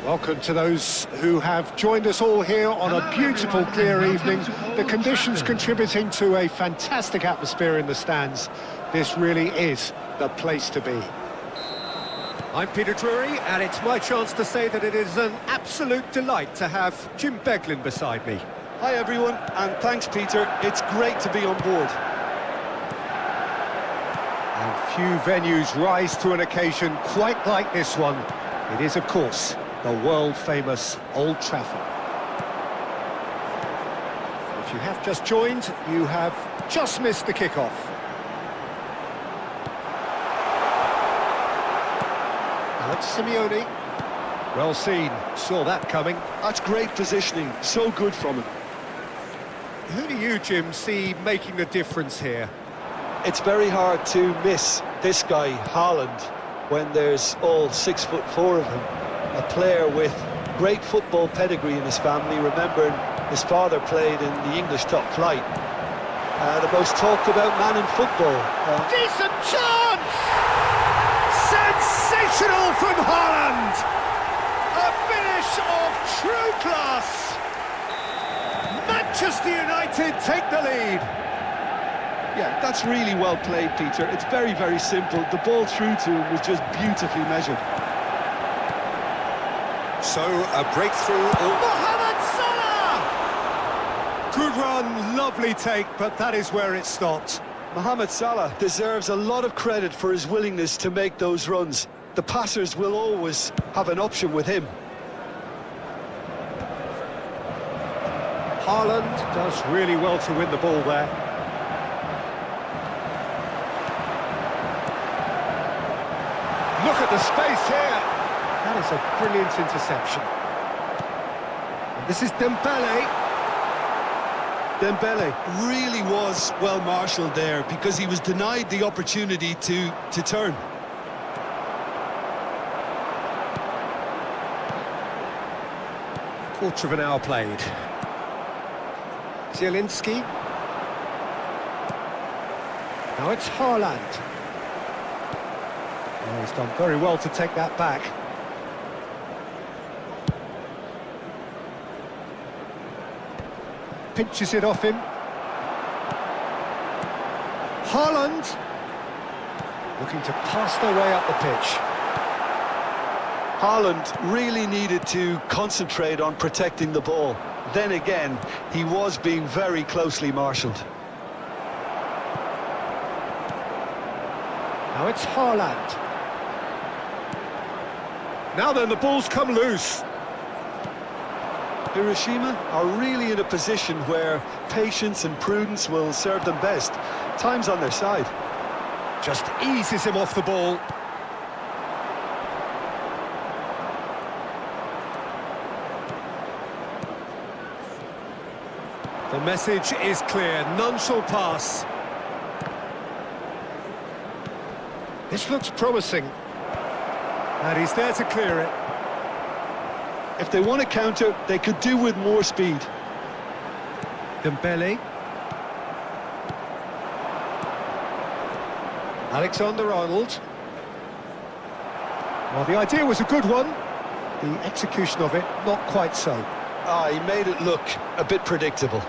Welcome to those who have joined us all here on a beautiful, clear evening. The conditions contributing to a fantastic atmosphere in the stands. This really is the place to be. I'm Peter Drury, and it's my chance to say that it is an absolute delight to have Jim Beglin beside me. Hi everyone, and thanks Peter. It's great to be on board. And few venues rise to an occasion quite like this one. It is, of course, the world-famous Old Trafford. If you have just joined, you have just missed the kickoff. Alex Simeone. Well seen, saw that coming. That's great positioning, so good from him. Who do you, Jim, see making the difference here? It's very hard to miss this guy, Haaland, when there's all 6'4" of him. A player with great football pedigree in his family, remembering his father played in the English top flight. The most talked about man in football. Decent chance! Sensational from Haaland! A finish of true class! Manchester United take the lead. Yeah, that's really well played, Peter. It's very, very simple. The ball through to him was just beautifully measured. So, a breakthrough... Mohamed Salah! Good run, lovely take, but that is where it stopped. Mohamed Salah deserves a lot of credit for his willingness to make those runs. The passers will always have an option with him. Haaland does really well to win the ball there. Look at the space here. That is a brilliant interception. And this is Dembele. Dembele really was well marshalled there because he was denied the opportunity to turn. Quarter of an hour played. Zielinski. Now it's Haaland. Oh, he's done very well to take that back. Pinches it off him. Haaland looking to pass their way up the pitch. Haaland really needed to concentrate on protecting the ball. Then again, he was being very closely marshalled. Now it's Haaland. Now then, the ball's come loose. Hiroshima are really in a position where patience and prudence will serve them best. Time's on their side. Just eases him off the ball. The message is clear, none shall pass. This looks promising. And he's there to clear it. If they want to counter, they could do with more speed. Dembele. Alexander-Arnold. Well, the idea was a good one. The execution of it, not quite so. He made it look a bit predictable.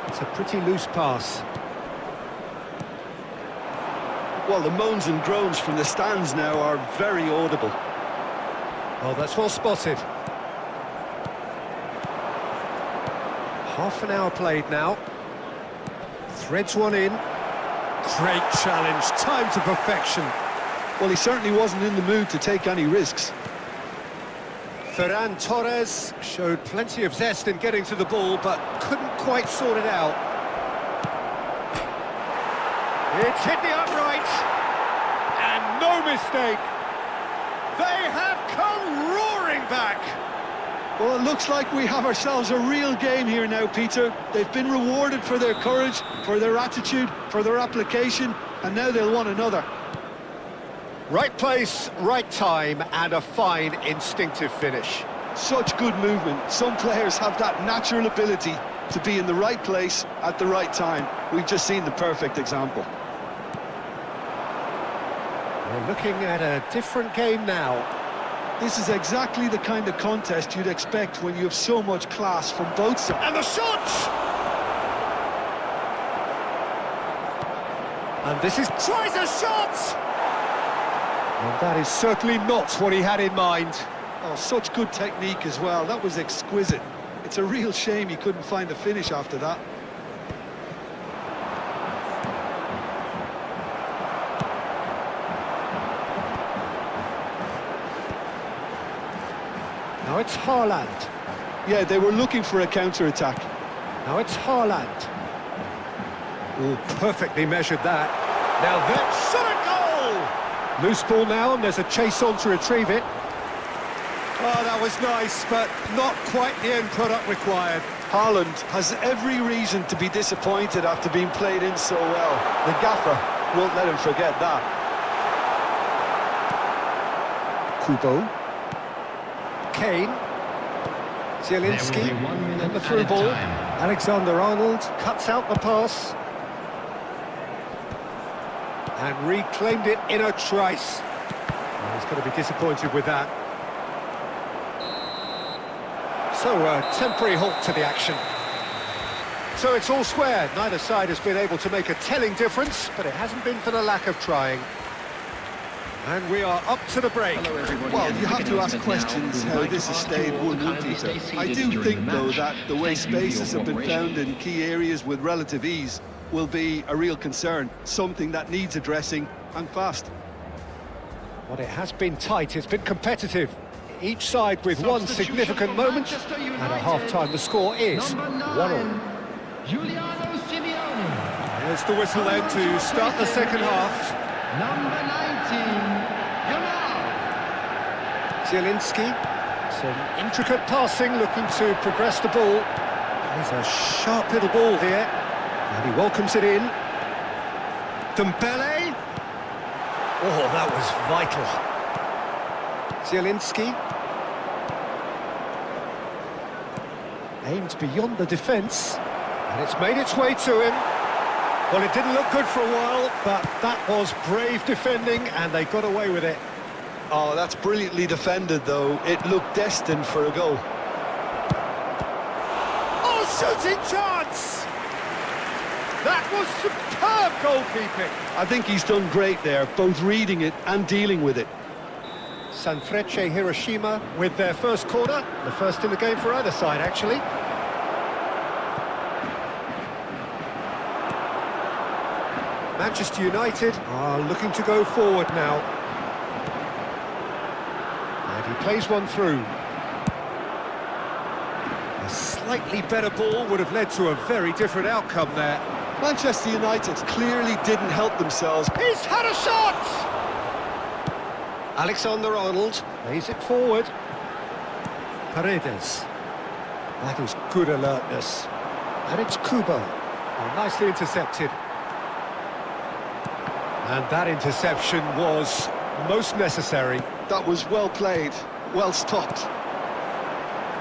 It's a pretty loose pass. Well, the moans and groans from the stands now are very audible. Oh, that's well spotted. Half an hour played now. Threads one in. Great challenge, time to perfection. Well, he certainly wasn't in the mood to take any risks. Ferran Torres showed plenty of zest in getting to the ball, but couldn't quite sort it out. It's hit the upright, and no mistake. They have come roaring back. Well, it looks like we have ourselves a real game here now, Peter. They've been rewarded for their courage, for their attitude, for their application, and now they'll want another. Right place, right time, and a fine instinctive finish. Such good movement. Some players have that natural ability to be in the right place at the right time. We've just seen the perfect example. We're looking at a different game now. This is exactly the kind of contest you'd expect when you have so much class from both sides. And the shot! And this is... tries a shot! And that is certainly not what he had in mind. Oh, such good technique as well. That was exquisite. It's a real shame he couldn't find the finish after that. Now it's Haaland. Yeah, they were looking for a counter-attack. Now it's Haaland. Oh, perfectly measured that. Now that's shot a goal! Loose ball now, and there's a chase on to retrieve it. Oh, that was nice, but not quite the end product required. Haaland has every reason to be disappointed after being played in so well. The gaffer won't let him forget that. Kubo. Kane. Zielinski. And the through ball. Alexander-Arnold cuts out the pass. And reclaimed it in a trice. Oh, he's going to be disappointed with that. So, a temporary halt to the action. So it's all square. Neither side has been able to make a telling difference, but it hasn't been for the lack of trying. And we are up to the break. Well, you have to ask questions how this has stayed 1-1. I do think, though, that the way spaces have been found in key areas with relative ease will be a real concern, something that needs addressing, and fast. Well, it has been tight, it's been competitive. Each side with one significant moment, and at half-time the score is 1-1. There's the whistle then to start the second half. Number 19, Zielinski, some intricate passing, looking to progress the ball. There's a sharp little ball here, and he welcomes it in. Dembele. Oh, that was vital. Zielinski. Aimed beyond the defence, and it's made its way to him. Well, it didn't look good for a while, but that was brave defending, and they got away with it. Oh, that's brilliantly defended, though. It looked destined for a goal. Oh, shooting chance! That was superb goalkeeping. I think he's done great there, both reading it and dealing with it. Sanfrecce Hiroshima with their first corner, the first in the game for either side, actually. Manchester United are looking to go forward now. And he plays one through. A slightly better ball would have led to a very different outcome there. Manchester United clearly didn't help themselves. He's had a shot! Alexander-Arnold plays it forward. Paredes. That is good alertness. And it's Kubo. Oh, nicely intercepted. And that interception was most necessary. That was well played, well stopped.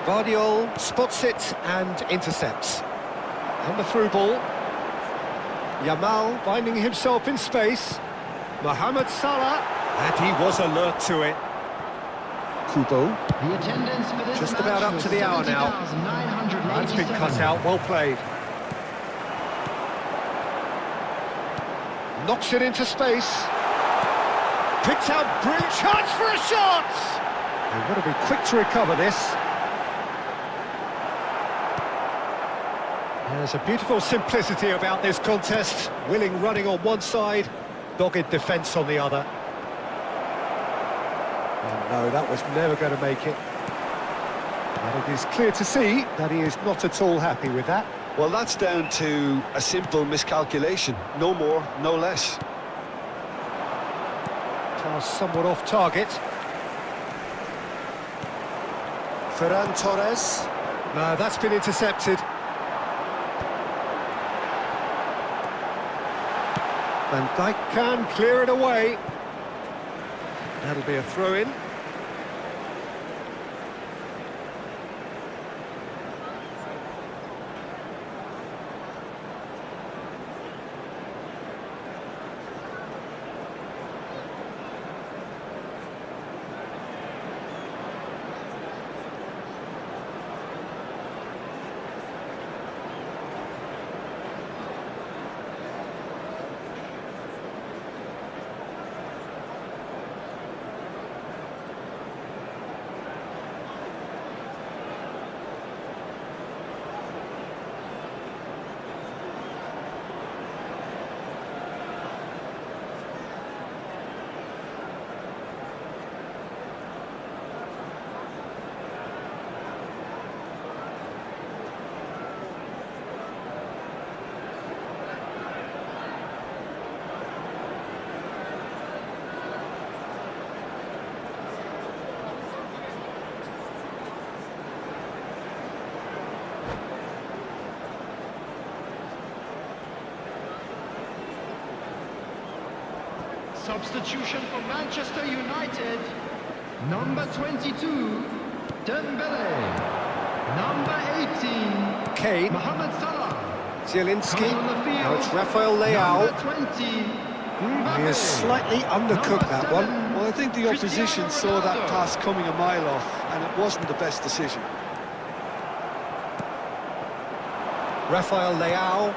Guardiol spots it and intercepts. And the through ball. Yamal finding himself in space. Mohamed Salah. And he was alert to it. Kubo. the attendance for this Just match about up was to the hour now. 70,987. That's been cut out, well played. Knocks it into space. Picks out brilliant chance for a shot! They've got to be quick to recover this. There's a beautiful simplicity about this contest. Willing running on one side, dogged defence on the other. And no, that was never going to make it. And it is clear to see that he is not at all happy with that. Well, that's down to a simple miscalculation. No more, no less. Pass somewhat off target. Ferran Torres. No, that's been intercepted. Van Dijk can clear it away. That'll be a throw-in. Substitution for Manchester United. Number 22, Dembele. Number 18, Kane. Mohamed Salah. Zielinski. Coming on the field, Now it's Rafael Leao. Number 20, He has slightly undercooked that one. Well, I think the opposition saw that pass coming a mile off, and it wasn't the best decision. Rafael Leao.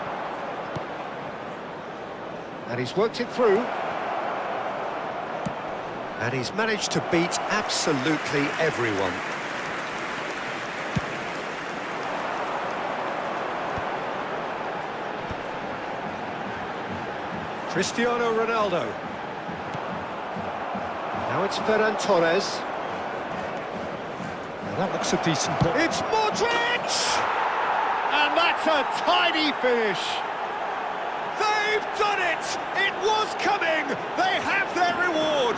And he's worked it through. And he's managed to beat absolutely everyone. Cristiano Ronaldo. Now it's Ferran Torres. Now that looks a decent ball. It's Modric! And that's a tiny finish. They've done it! It was coming! They have their reward!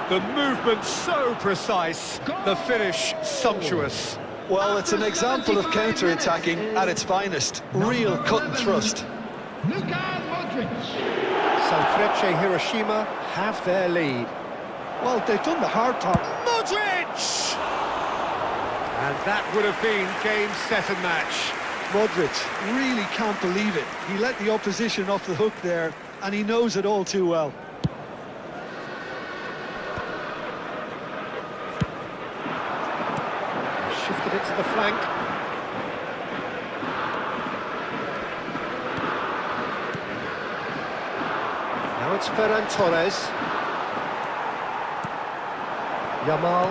The movement so precise, the finish sumptuous. Well, it's an example of counter-attacking at its finest. Real cut and thrust. Luka Modric. Sanfrecce Hiroshima have their lead. Well, they've done the hard part. Modric! And that would have been game, set and match. Modric really can't believe it. He let the opposition off the hook there, and he knows it all too well. Shifted it to the flank. Now it's Ferran Torres. Yamal.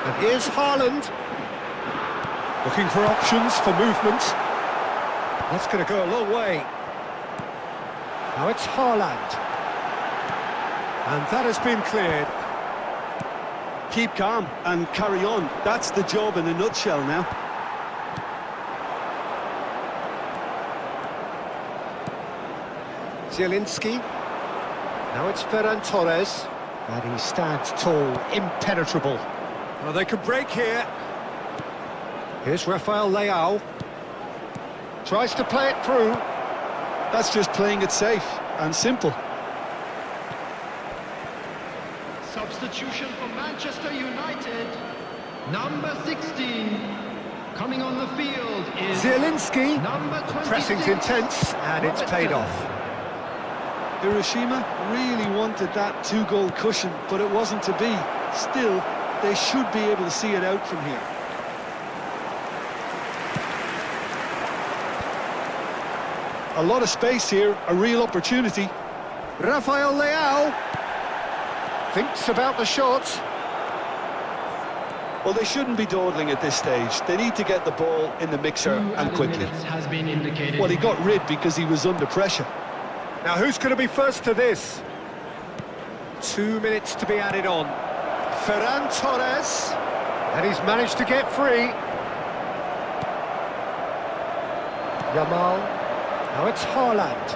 And here's Haaland. Looking for options for movement. That's going to go a long way. Now it's Haaland. And that has been cleared. Keep calm and carry on. That's the job in a nutshell now. Zielinski. Now it's Ferran Torres. And he stands tall, impenetrable. Well, they could break here. Here's Rafael Leao. Tries to play it through. That's just playing it safe and simple. Substitution for Manchester United. Number 16. Coming on the field is Zielinski. number 26. Pressing's intense, and it's paid off. Hiroshima really wanted that two-goal cushion, but it wasn't to be. Still, they should be able to see it out from here. A lot of space here, a real opportunity. Rafael Leao thinks about the shot. Well, they shouldn't be dawdling at this stage. They need to get the ball in the mixer and quickly. Has been indicated. Well, he got rid because he was under pressure. Now, who's going to be first to this? 2 minutes to be added on. Ferran Torres. And he's managed to get free. Yamal. Now it's Haaland.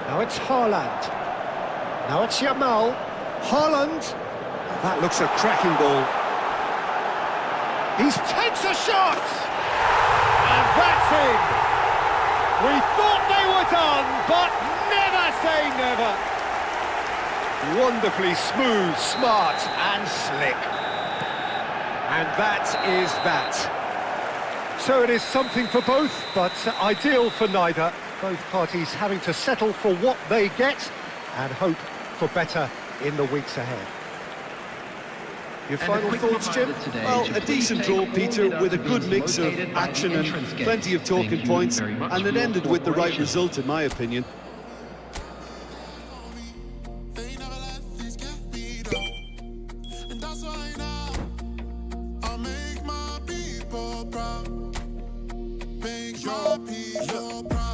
Now it's Haaland. Now it's Yamal. Haaland. That looks a cracking ball. He takes a shot! And that's in! We thought they were done, but never say never. Wonderfully smooth, smart and slick. And that is that. So it is something for both, but ideal for neither. Both parties having to settle for what they get and hope for better in the weeks ahead. Your final thoughts, Jim? Well, a decent draw, Peter, with a good mix of action and plenty of talking points, and it ended with the right result, in my opinion.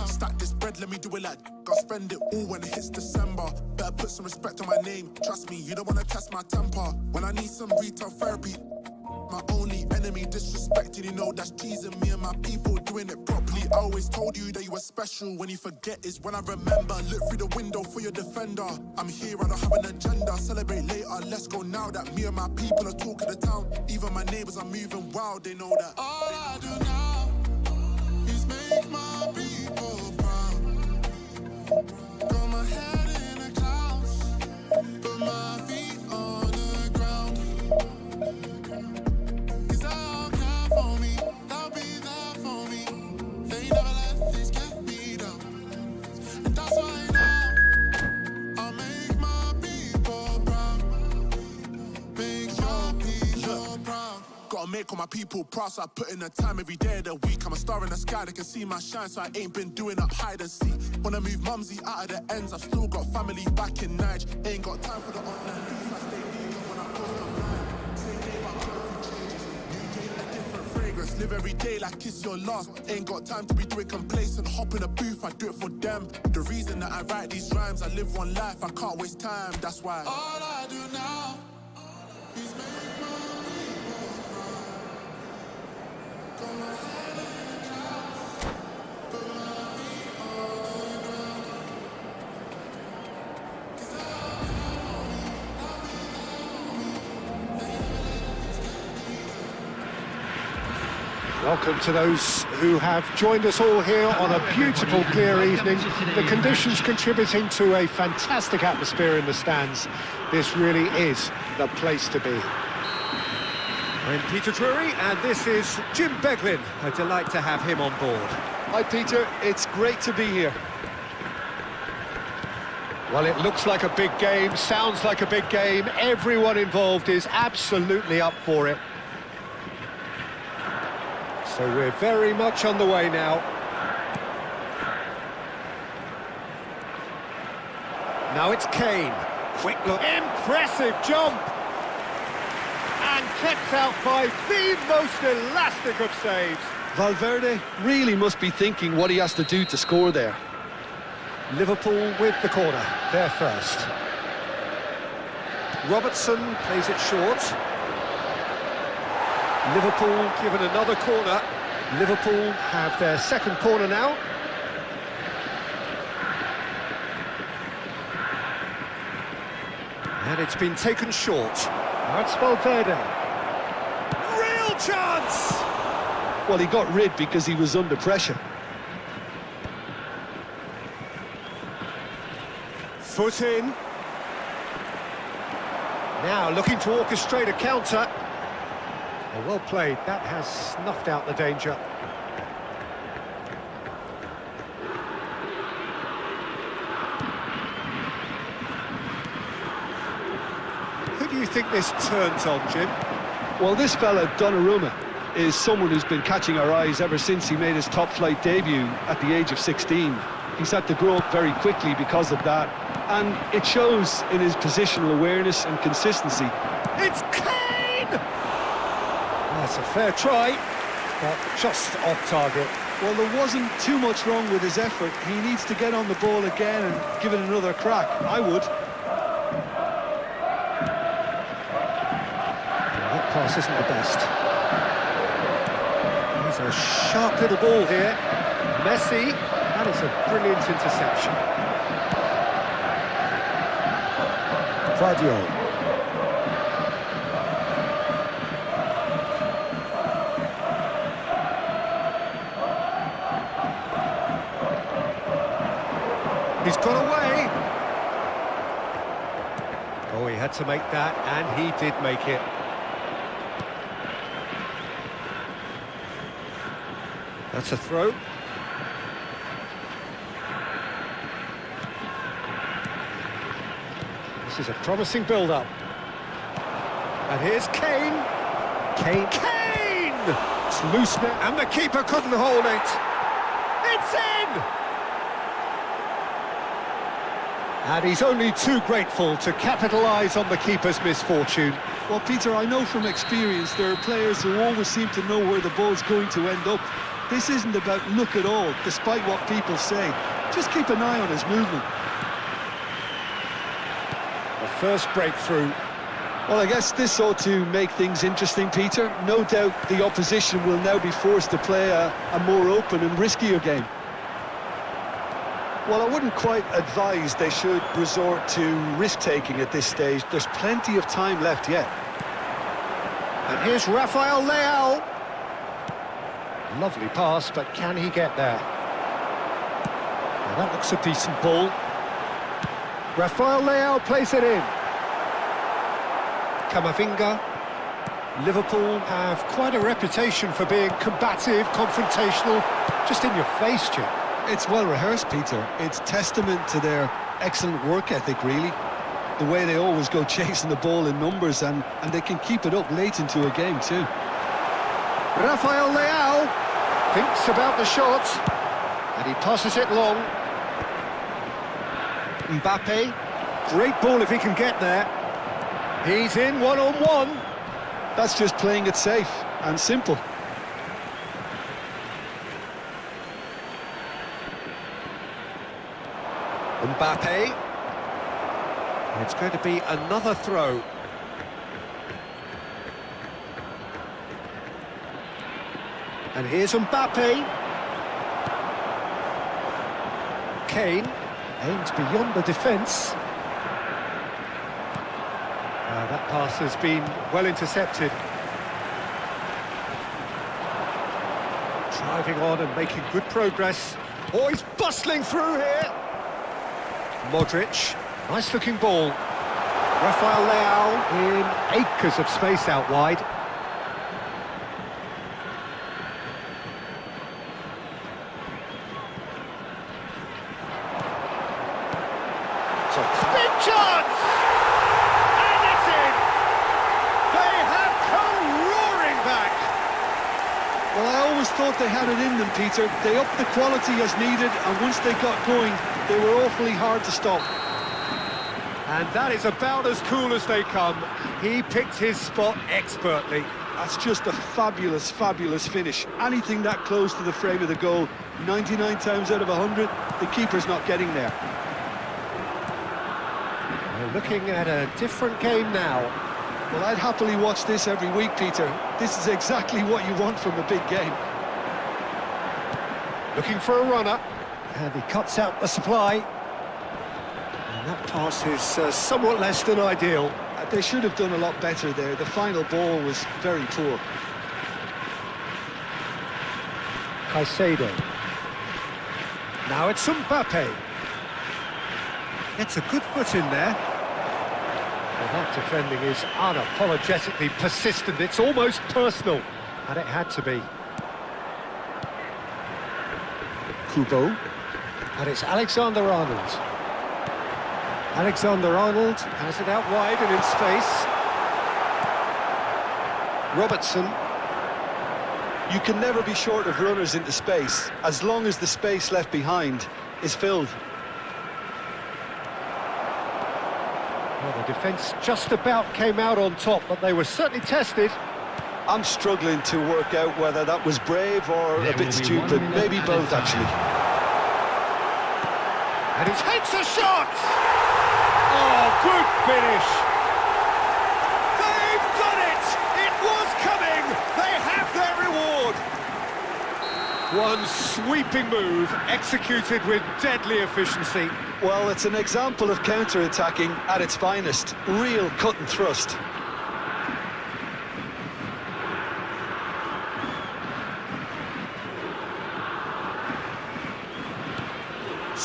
Stack this bread, let me do it like I'll spend it all when it hits December. Better put some respect on my name. Trust me, you don't wanna test my temper. When I need some retail therapy, my only enemy disrespected, you know that's teasing me and my people doing it properly. I always told you that you were special. When you forget is when I remember. Look through the window for your defender. I'm here, I don't have an agenda. Celebrate later, let's go now that me and my people are talking the town. Even my neighbors are moving wild, they know that. All I do now is make my people proud. make all my people proud, so I put in the time every day of the week. I'm a star in the sky, they can see my shine, so I ain't been doing up hide and seek. Wanna move mumsy out of the ends, I've still got family back in Nige. Ain't got time for the online beef, I stay vegan when I post online. Same day my curfew changes, new day a different fragrance. Live every day like it's your last. Ain't got time to be doing complacent, hop in a booth, I do it for them. The reason that I write these rhymes, I live one life, I can't waste time, that's why. All I do now is make Welcome to those who have joined us all here on a beautiful, clear evening. The conditions contributing to a fantastic atmosphere in the stands. This really is the place to be. I'm Peter Drury, and this is Jim Beglin. A delight to have him on board. Hi Peter, it's great to be here. Well, it looks like a big game, sounds like a big game. Everyone involved is absolutely up for it. So we're very much on the way now. Now it's Kane. Quick look. Impressive jump! And kept out by the most elastic of saves. Valverde really must be thinking what he has to do to score there. Liverpool with the corner, they're first. Robertson plays it short. Liverpool given another corner. Liverpool have their second corner now. And it's been taken short. That's Valverde. Real chance! Well, he got rid because he was under pressure. Foot in. Now looking to orchestrate a counter. Oh, well played, that has snuffed out the danger. Who do you think this turns on, Jim? Well, this fella, Donnarumma, is someone who's been catching our eyes ever since he made his top-flight debut at the age of 16. He's had to grow up very quickly because of that, and it shows in his positional awareness and consistency. It's Kane! That's a fair try, but just off target. Well, there wasn't too much wrong with his effort. He needs to get on the ball again and give it another crack. I would. That pass isn't the best. He's a sharp little ball here. Messi, that is a brilliant interception. Vardiol. He's got away. Oh, he had to make that, and he did make it. That's a throw. This is a promising build-up. And here's Kane. Kane! It's loose now. And the keeper couldn't hold it. It's in! And he's only too grateful to capitalise on the keeper's misfortune. Well, Peter, I know from experience there are players who always seem to know where the ball's going to end up. This isn't about luck at all, despite what people say. Just keep an eye on his movement. The first breakthrough. Well, I guess this ought to make things interesting, Peter. No doubt the opposition will now be forced to play a more open and riskier game. Well, I wouldn't quite advise they should resort to risk-taking at this stage. There's plenty of time left yet. And here's Rafael Leao. Lovely pass, but can he get there? Now that looks a decent ball. Rafael Leao plays it in. Camavinga. Liverpool have quite a reputation for being combative, confrontational, just in your face, Jim. It's well rehearsed, Peter. It's testament to their excellent work ethic, really. The way they always go chasing the ball in numbers, and they can keep it up late into a game too. Rafael Leao thinks about the shot, and he passes it long. Mbappe, great ball if he can get there. He's in one-on-one. That's just playing it safe and simple. Mbappe. It's going to be another throw. And here's Mbappe. Kane aims beyond the defence. That pass has been well intercepted. Driving on and making good progress. Oh, he's bustling through here. Modric, nice looking ball. Rafael Leao in acres of space out wide. So big chance! And it's in! They have come roaring back! Well, I always thought they had it in them, Peter. They upped the quality as needed, and once they got going, they were awfully hard to stop. And that is about as cool as they come. He picked his spot expertly. That's just a fabulous, fabulous finish. Anything that close to the frame of the goal, 99 times out of 100, the keeper's not getting there. We're looking at a different game now. Well, I'd happily watch this every week, Peter. This is exactly what you want from a big game. Looking for a runner. And he cuts out the supply. And that pass is somewhat less than ideal. They should have done a lot better there. The final ball was very poor. Caicedo. Now it's Mbappe. Gets a good foot in there. Well, that defending is unapologetically persistent. It's almost personal. And it had to be. Kubo. And it's Alexander-Arnold. Alexander-Arnold has it out wide and in space. Robertson. You can never be short of runners into space, as long as the space left behind is filled. Well, the defence just about came out on top, but they were certainly tested. I'm struggling to work out whether that was brave or a bit stupid. Maybe both, actually. And he takes a shot! Oh, good finish! They've done it! It was coming! They have their reward! One sweeping move, executed with deadly efficiency. Well, it's an example of counter-attacking at its finest. Real cut and thrust.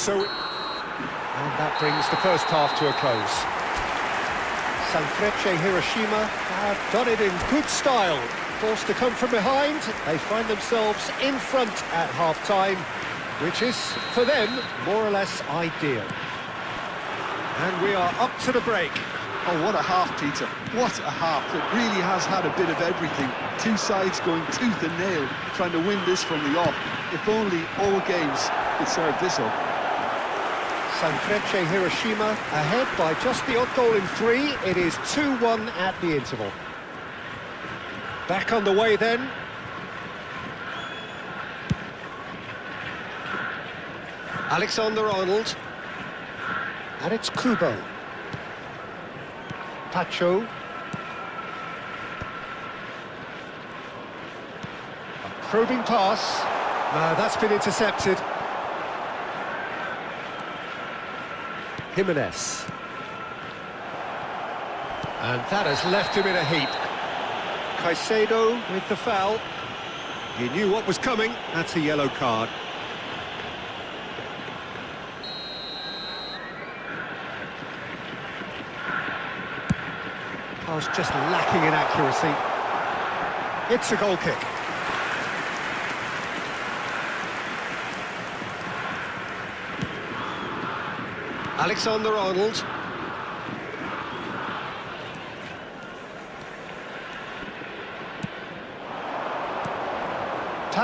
And that brings the first half to a close. Sanfrecce Hiroshima have done it in good style. Forced to come from behind, they find themselves in front at half-time, which is, for them, more or less ideal. And we are up to the break. Oh, what a half, Peter. What a half. It really has had a bit of everything. Two sides going tooth and nail, trying to win this from the off. If only all games could serve this up. Sanfrecce Hiroshima ahead by just the odd goal in 3. It is 2-1 at the interval. Back on the way then. Alexander-Arnold. And it's Kubo. Pacho. A probing pass. That's been intercepted. Jimenez. And that has left him in a heap. Caicedo with the foul. He knew what was coming. That's a yellow card. Pass just lacking in accuracy. It's a goal kick. Alexander-Arnold.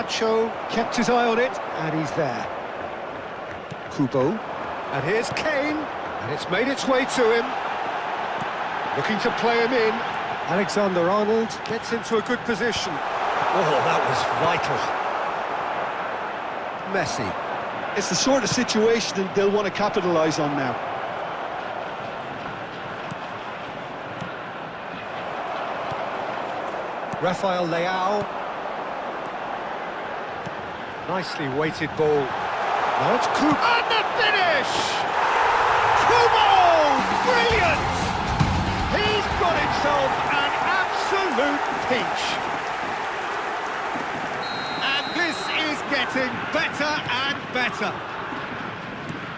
Nacho kept his eye on it, and he's there. Kubo. And here's Kane, and it's made its way to him. Looking to play him in. Alexander-Arnold gets into a good position. Oh, that was vital. Messi. It's the sort of situation that they'll want to capitalise on now. Rafael Leao. Nicely weighted ball. Now it's Kubo. And the finish! Kubo! Brilliant! He's got himself an absolute peach. And this is getting better and better.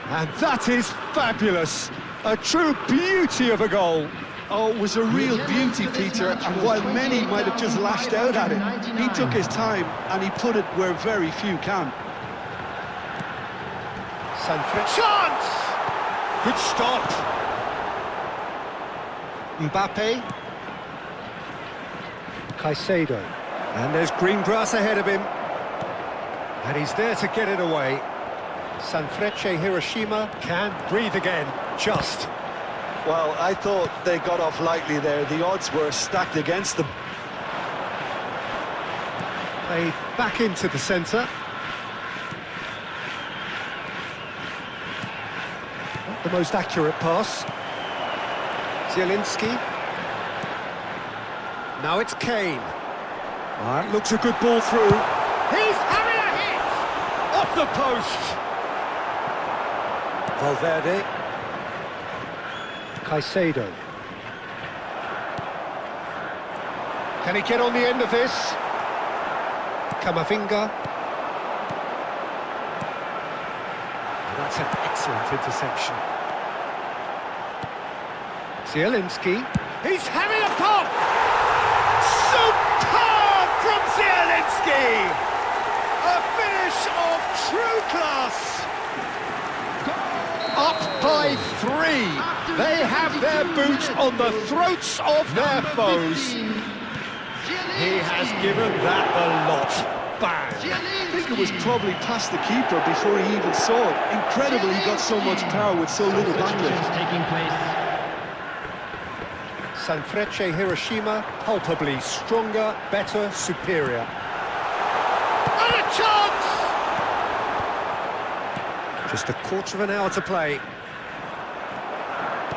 And that is fabulous. A true beauty of a goal. Oh, it was a real beauty, Peter, and while many might have just lashed out at it, he took his time and he put it where very few can. Sanfrecce. Chance! Good stop. Mbappe. Caicedo. And there's green grass ahead of him. And he's there to get it away. Sanfrecce Hiroshima can breathe again, just. Well, I thought they got off lightly there. The odds were stacked against them. Played back into the centre. Not the most accurate pass. Zielinski. Now it's Kane. That looks a good ball through. He's having a hit! Off the post! Valverde. Caicedo. Can he get on the end of this? Camavinga. Oh, that's an excellent interception. Zielinski. He's having a pop! Superb from Zielinski! A finish of true class! Up by 3. They have their boot on the throats of their foes. He has given that a lot. Bang! I think it was probably past the keeper before he even saw it. Incredible he got so much power with so little backlift. Taking place. Sanfrecce Hiroshima, palpably stronger, better, superior. And a chance! Just a quarter of an hour to play.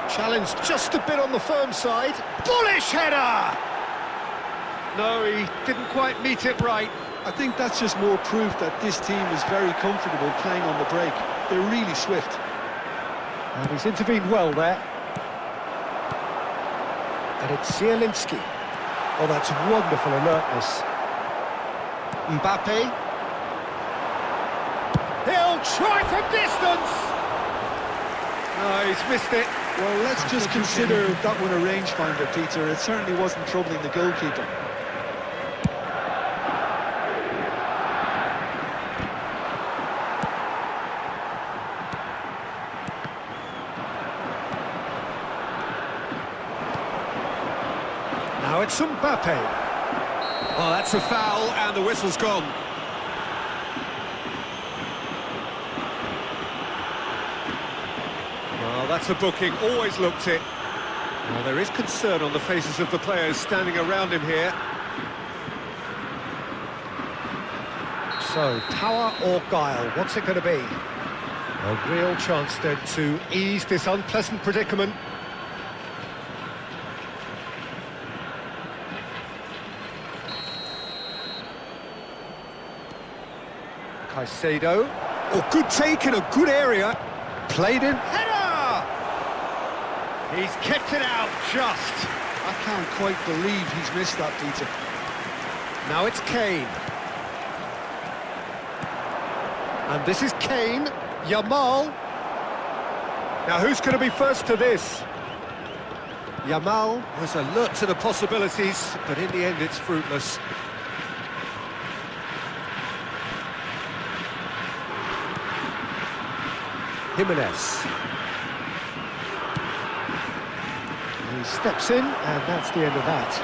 Challenge just a bit on the firm side. Bullish header! No, he didn't quite meet it right. I think that's just more proof that this team is very comfortable playing on the break. They're really swift. And he's intervened well there. And it's Zielinski. Oh, that's wonderful alertness. Mbappe. He'll try from distance! No, he's missed it. Well, let's just consider that one a rangefinder, Peter. It certainly wasn't troubling the goalkeeper. Now it's Mbappe. Well, that's a foul, and the whistle's gone. Well, that's a booking, always looked it. Well, there is concern on the faces of the players standing around him here. So, power or guile, what's it going to be? A real chance then to ease this unpleasant predicament. Caicedo. Oh, good take in a good area. Played in. Header! He's kept it out just. I can't quite believe he's missed that, Peter. Now it's Kane. And this is Kane. Yamal. Now who's going to be first to this? Yamal was alert to the possibilities, but in the end it's fruitless. Jimenez. He steps in, and that's the end of that.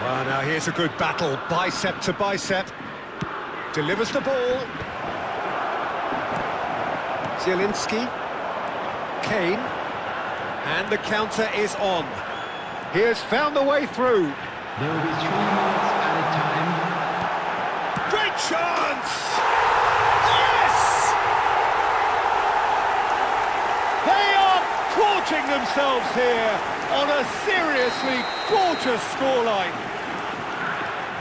Well, now here's a good battle, bicep to bicep. Delivers the ball. Zielinski. Kane. And the counter is on. He has found the way through. There will be 3 minutes added time. Great chance! Yes! They are gorging themselves here on a seriously gorgeous scoreline.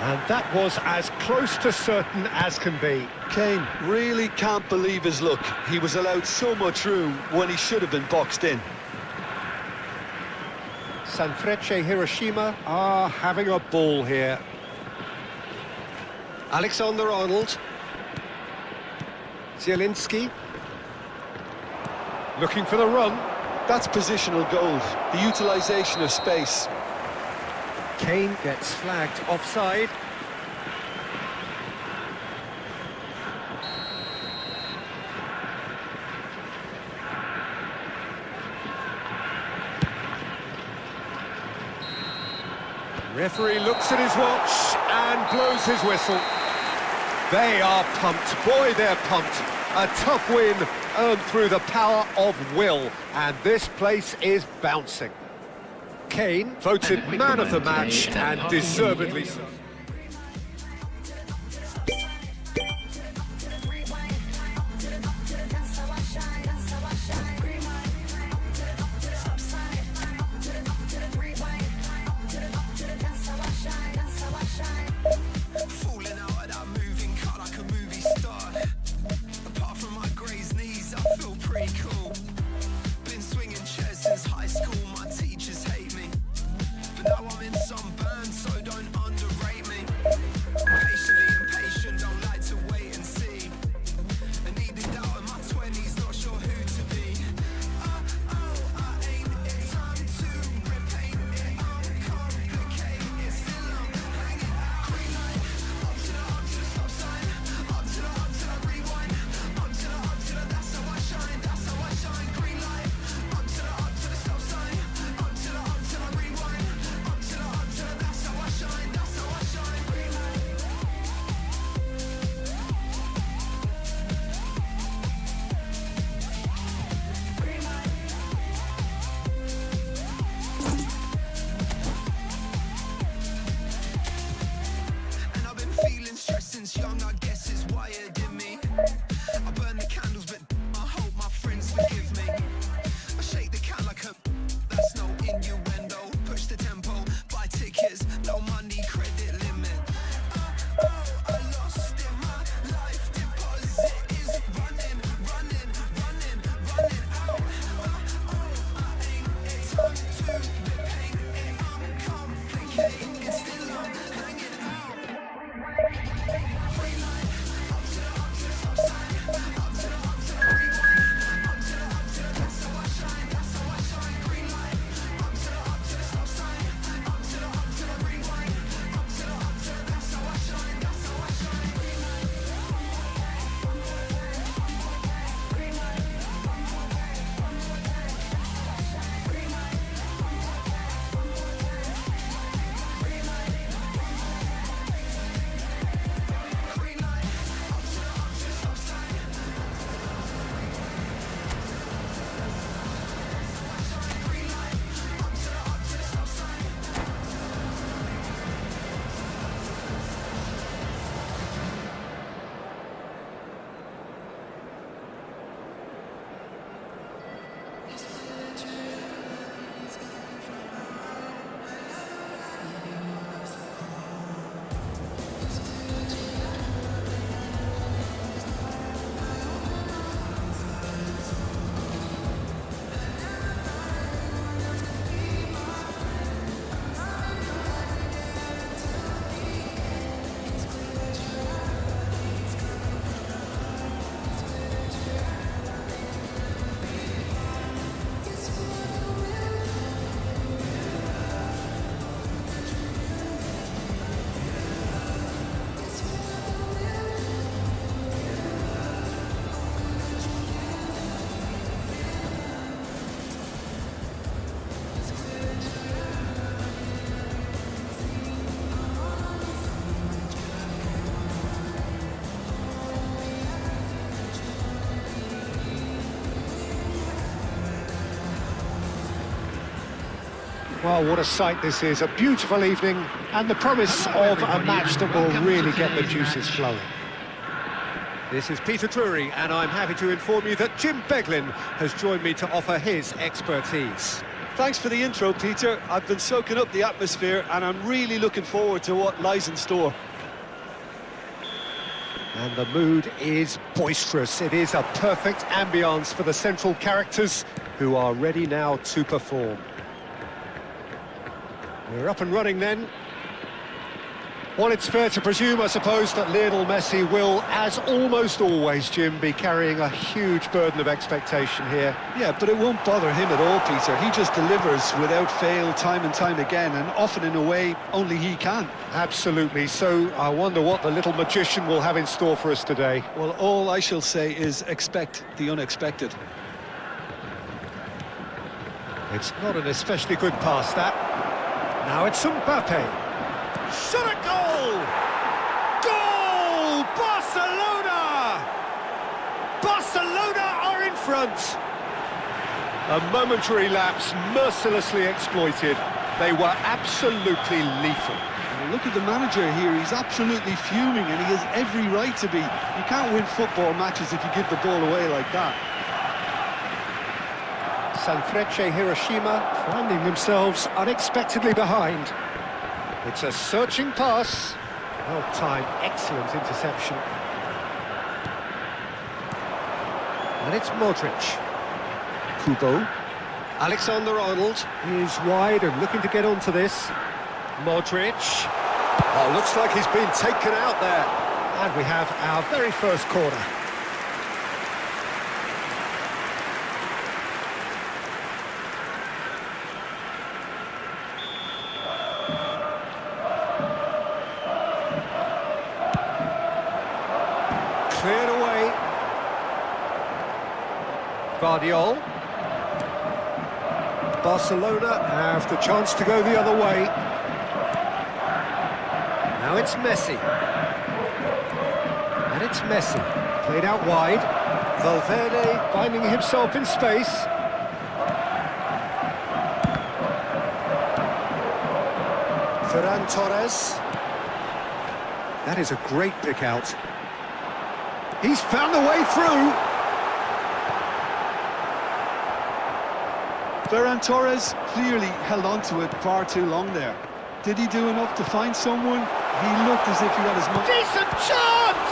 And that was as close to certain as can be. Kane really can't believe his luck. He was allowed so much room when he should have been boxed in. Sanfrecce Hiroshima are having a ball here. Alexander-Arnold. Zielinski. Looking for the run. That's positional gold, the utilisation of space. Kane gets flagged offside. Referee looks at his watch and blows his whistle. They are pumped. Boy, they're pumped. A tough win earned through the power of will, and this place is bouncing. Kane voted man of the match, and deservedly so. Now I'm in some band, so don't underrate me. Well, what a sight this is. A beautiful evening and the promise of a match that will really get the juices flowing. This is Peter Drury, and I'm happy to inform you that Jim Beglin has joined me to offer his expertise. Thanks for the intro, Peter. I've been soaking up the atmosphere and I'm really looking forward to what lies in store. And the mood is boisterous. It is a perfect ambience for the central characters who are ready now to perform. We're up and running then. Well, it's fair to presume, I suppose, that Lionel Messi will, as almost always, Jim, be carrying a huge burden of expectation here. Yeah, but it won't bother him at all, Peter. He just delivers without fail time and time again, and often in a way only he can. Absolutely. So I wonder what the little magician will have in store for us today. Well, all I shall say is expect the unexpected. It's not an especially good pass, that. Now it's Mbappe. Shot a goal! Goal! Barcelona! Barcelona are in front! A momentary lapse mercilessly exploited. They were absolutely lethal. Well, look at the manager here. He's absolutely fuming and he has every right to be. You can't win football matches if you give the ball away like that. Sanfrecce Hiroshima finding themselves unexpectedly behind. It's a searching pass. Well timed, excellent interception. And it's Modric. Kubo. Alexander-Arnold is wide and looking to get onto this. Modric. Oh, looks like he's been taken out there. And we have our very first corner. Cleared away. Guardiola. Barcelona have the chance to go the other way. Now it's Messi. And it's Messi. Played out wide. Valverde finding himself in space. Ferran Torres. That is a great pick out. He's found the way through. Ferran Torres clearly held on to it far too long there. Did he do enough to find someone? He looked as if he had as much... Decent chance!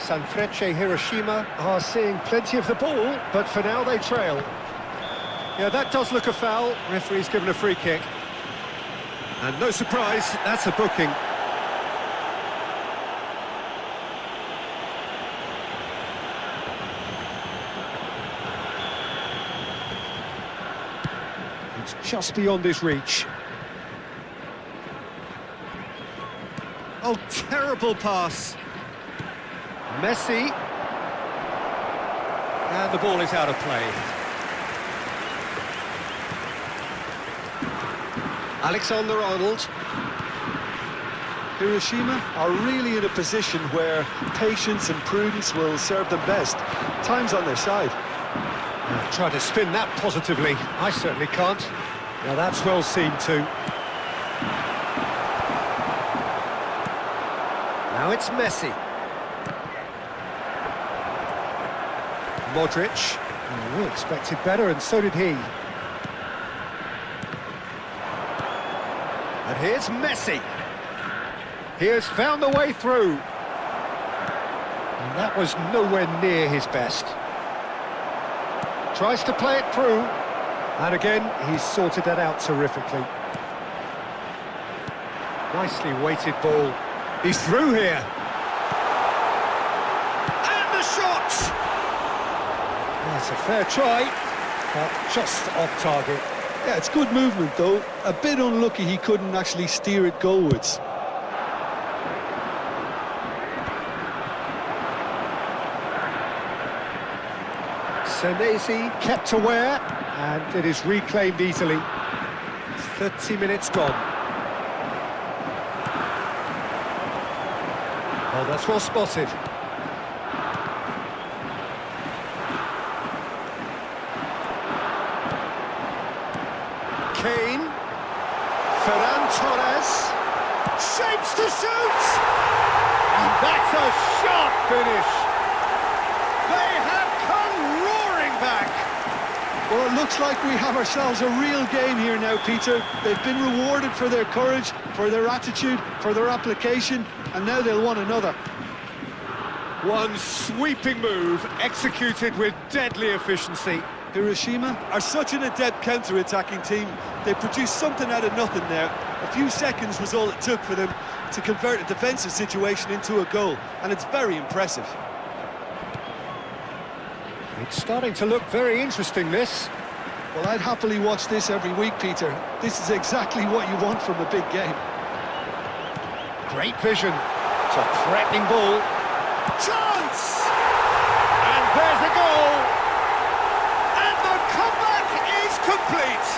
Sanfrecce Hiroshima are seeing plenty of the ball, but for now they trail. Yeah, that does look a foul. Referee's given a free kick. And no surprise, that's a booking. It's just beyond his reach. Oh, terrible pass. Messi. And the ball is out of play. Alexander-Arnold. Hiroshima are really in a position where patience and prudence will serve them best. Time's on their side. Try to spin that positively. I certainly can't. Now that's well seen too. Now it's Messi. Modric. Oh, we expected better, and so did he. And here's Messi. He has found the way through. And that was nowhere near his best. Tries to play it through. And again, he's sorted that out terrifically. Nicely weighted ball. He's through here. And the shot! That's a fair try, but just off target. Yeah, it's good movement though. A bit unlucky he couldn't actually steer it goalwards. Senesi kept aware, and it is reclaimed easily. 30 minutes gone. Oh, that's well spotted. shapes to shoot! And that's a sharp finish. They have come roaring back. Well, it looks like we have ourselves a real game here now, Peter. They've been rewarded for their courage, for their attitude, for their application, and now they'll want another. One sweeping move, executed with deadly efficiency. Hiroshima are such an adept counter-attacking team. They produced something out of nothing there. A few seconds was all it took for them to convert a defensive situation into a goal, and it's very impressive. It's starting to look very interesting, this. Well, I'd happily watch this every week, Peter. This is exactly what you want from a big game. Great vision. It's a threatening ball. Chance! And there's a goal! And the comeback is complete!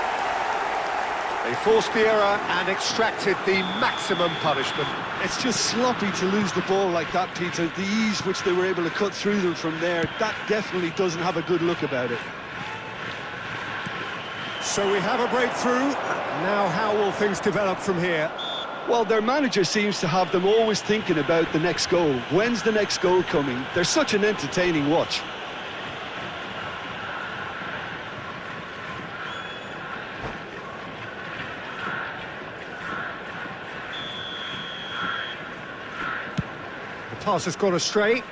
They forced the error and extracted the maximum punishment. It's just sloppy to lose the ball like that, Peter. The ease which they were able to cut through them from there, that definitely doesn't have a good look about it. So we have a breakthrough. Now how will things develop from here? Well, their manager seems to have them always thinking about the next goal. When's the next goal coming? They're such an entertaining watch. The pass has gone astray.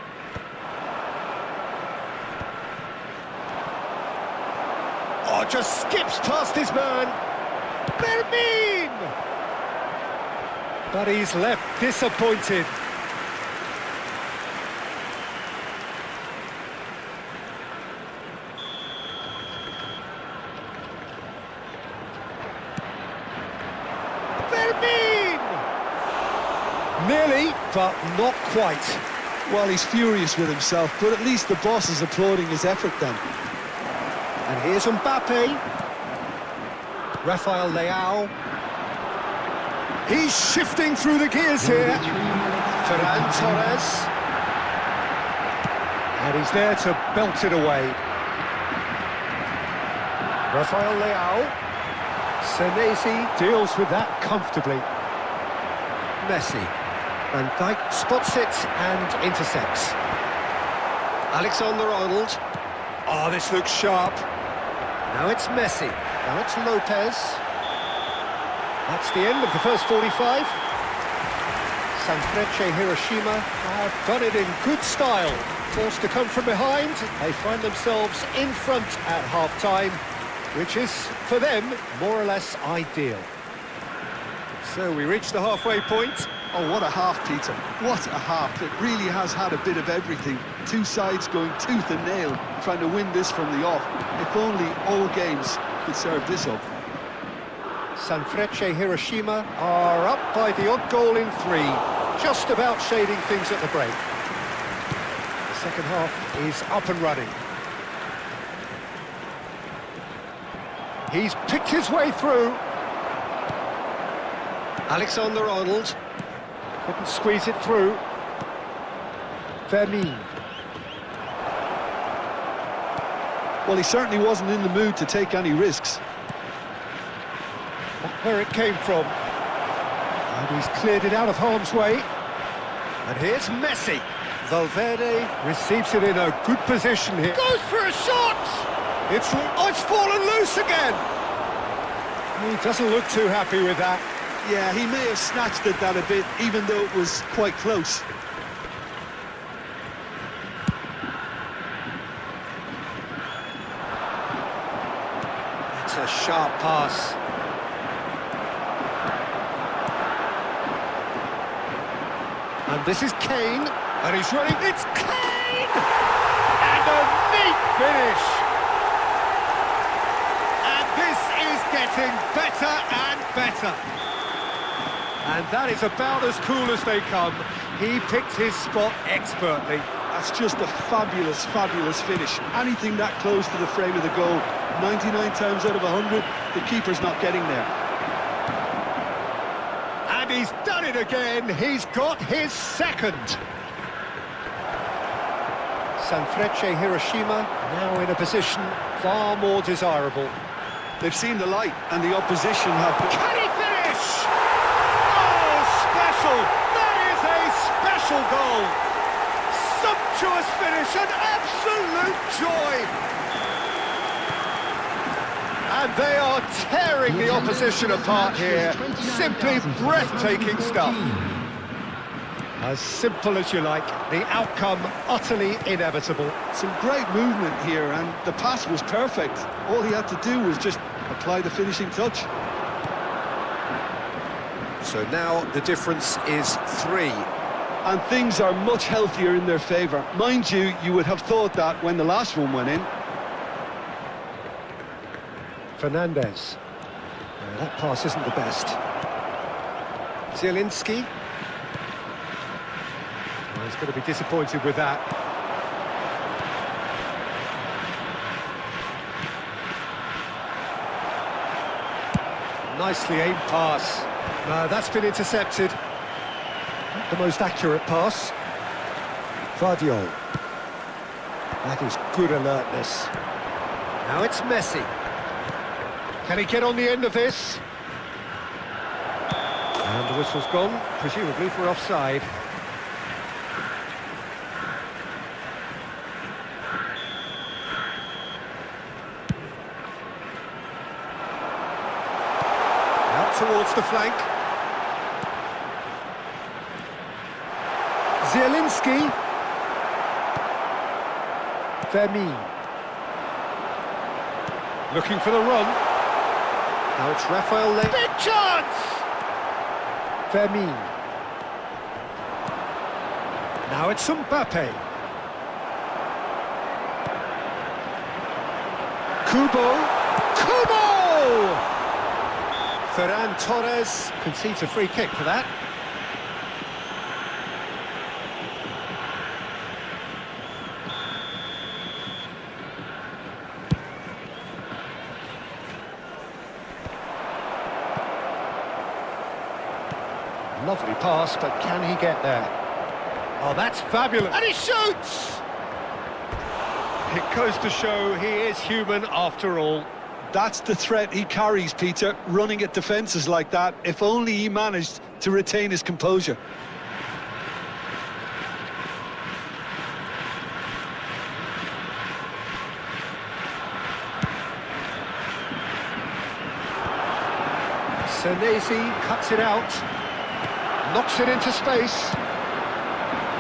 Oh, just skips past his man. Fermin! But he's left disappointed. Fermin! Nearly, but not quite. Well, he's furious with himself, but at least the boss is applauding his effort then. And here's Mbappe. Rafael Leao. He's shifting through the gears here. Ferran Torres. And he's there to belt it away. Rafael Leao. Senesi deals with that comfortably. Messi. Van Dijk spots it and intercepts. Alexander-Arnold. Oh, this looks sharp. Now it's Messi. Now it's Lopez. That's the end of the first 45. Sanfrecce Hiroshima have done it in good style. Forced to come from behind, they find themselves in front at half-time, which is, for them, more or less ideal. So we reach the halfway point. Oh, what a half, Peter. What a half. It really has had a bit of everything. Two sides going tooth and nail, trying to win this from the off. If only all games could serve this up. Sanfrecce Hiroshima are up by the odd goal in 3, just about shading things at the break. The second half is up and running. He's picked his way through. Alexander-Arnold couldn't squeeze it through. Fermin. Well, he certainly wasn't in the mood to take any risks. Where it came from. And he's cleared it out of harm's way. And here's Messi. Valverde receives it in a good position here. Goes for a shot! It's fallen loose again! He doesn't look too happy with that. Yeah, he may have snatched at that a bit, even though it was quite close. It's a sharp pass. And this is Kane, and he's running. It's Kane! And a neat finish! And this is getting better and better. And that is about as cool as they come. He picked his spot expertly. That's just a fabulous, fabulous finish. Anything that close to the frame of the goal, 99 times out of 100, the keeper's not getting there. And he's done it again. He's got his second. Sanfrecce Hiroshima now in a position far more desirable. They've seen the light, and the opposition have... Can he finish? Oh, whistle. That is a special goal. Sumptuous finish, an absolute joy. And they are tearing the opposition apart here. Simply breathtaking stuff. As simple as you like, the outcome utterly inevitable. Some great movement here, and the pass was perfect. All he had to do was just apply the finishing touch. So now the difference is 3. And things are much healthier in their favour. Mind you, you would have thought that when the last one went in. Fernandez. That pass isn't the best. Zielinski. He's going to be disappointed with that. Nicely aimed pass. That's been intercepted. Not the most accurate pass. Vardiol. That is good alertness. Now it's Messi. Can he get on the end of this? And the whistle's gone, presumably for offside. Towards the flank. Zielinski. Vermeer. Looking for the run. Now it's Rafael Le... Big chance! Vermeer. Now it's Mbappe. Kubo! Ferran Torres concedes a free kick for that. Lovely pass, but can he get there? Oh, that's fabulous. And he shoots! It goes to show he is human after all. That's the threat he carries, Peter, running at defences like that. If only he managed to retain his composure. Senesi cuts it out, knocks it into space.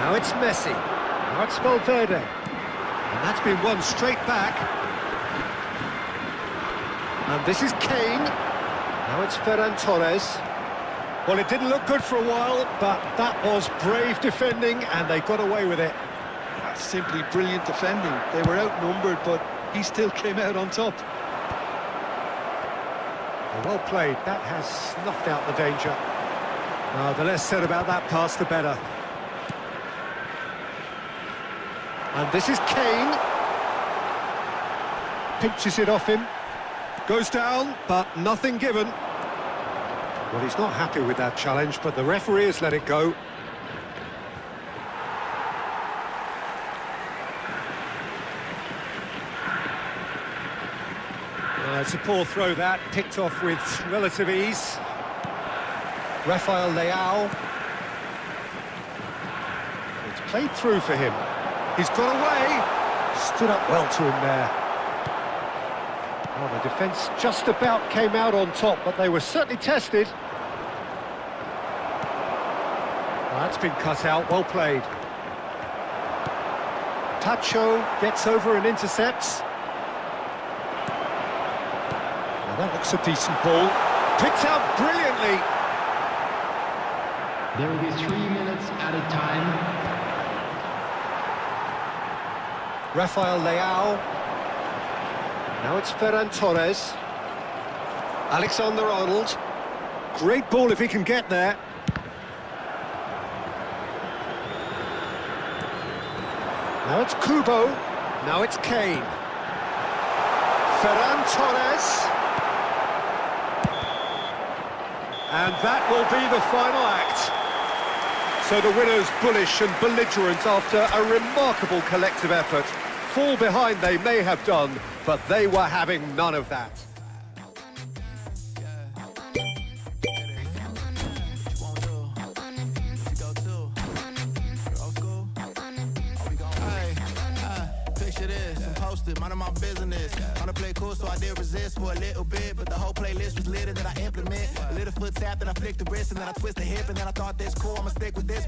Now it's Messi, now it's Valverde, and that's been won straight back. And this is Kane. Now it's Ferran Torres. Well, it didn't look good for a while, but that was brave defending, and they got away with it. That's simply brilliant defending. They were outnumbered, but he still came out on top. Well played. That has snuffed out the danger. The less said about that pass, the better. And this is Kane. Pinches it off him. Goes down, but nothing given. Well, he's not happy with that challenge, but the referee has let it go. It's a poor throw that, picked off with relative ease. Rafael Leao. It's played through for him. He's got away. Stood up well to him there. Well, the defence just about came out on top, but they were certainly tested. Well, that's been cut out, well played. Tacho gets over and intercepts. Now that looks a decent ball. Picked out brilliantly. There will be 3 minutes added time. Rafael Leao. Now it's Ferran Torres. Alexander-Arnold. Great ball if he can get there. Now it's Kubo. Now it's Kane. Ferran Torres. And that will be the final act. So the winners bullish and belligerent after a remarkable collective effort. Fall behind they may have done, but they were having none of that. posted, minding my business. Wanna play cool, so I did resist for a little bit, but the whole playlist was lit and then I implement. A little foot tap, then I flick the wrist, and then I twist the hip, and then I thought this cool, I'ma stick with this.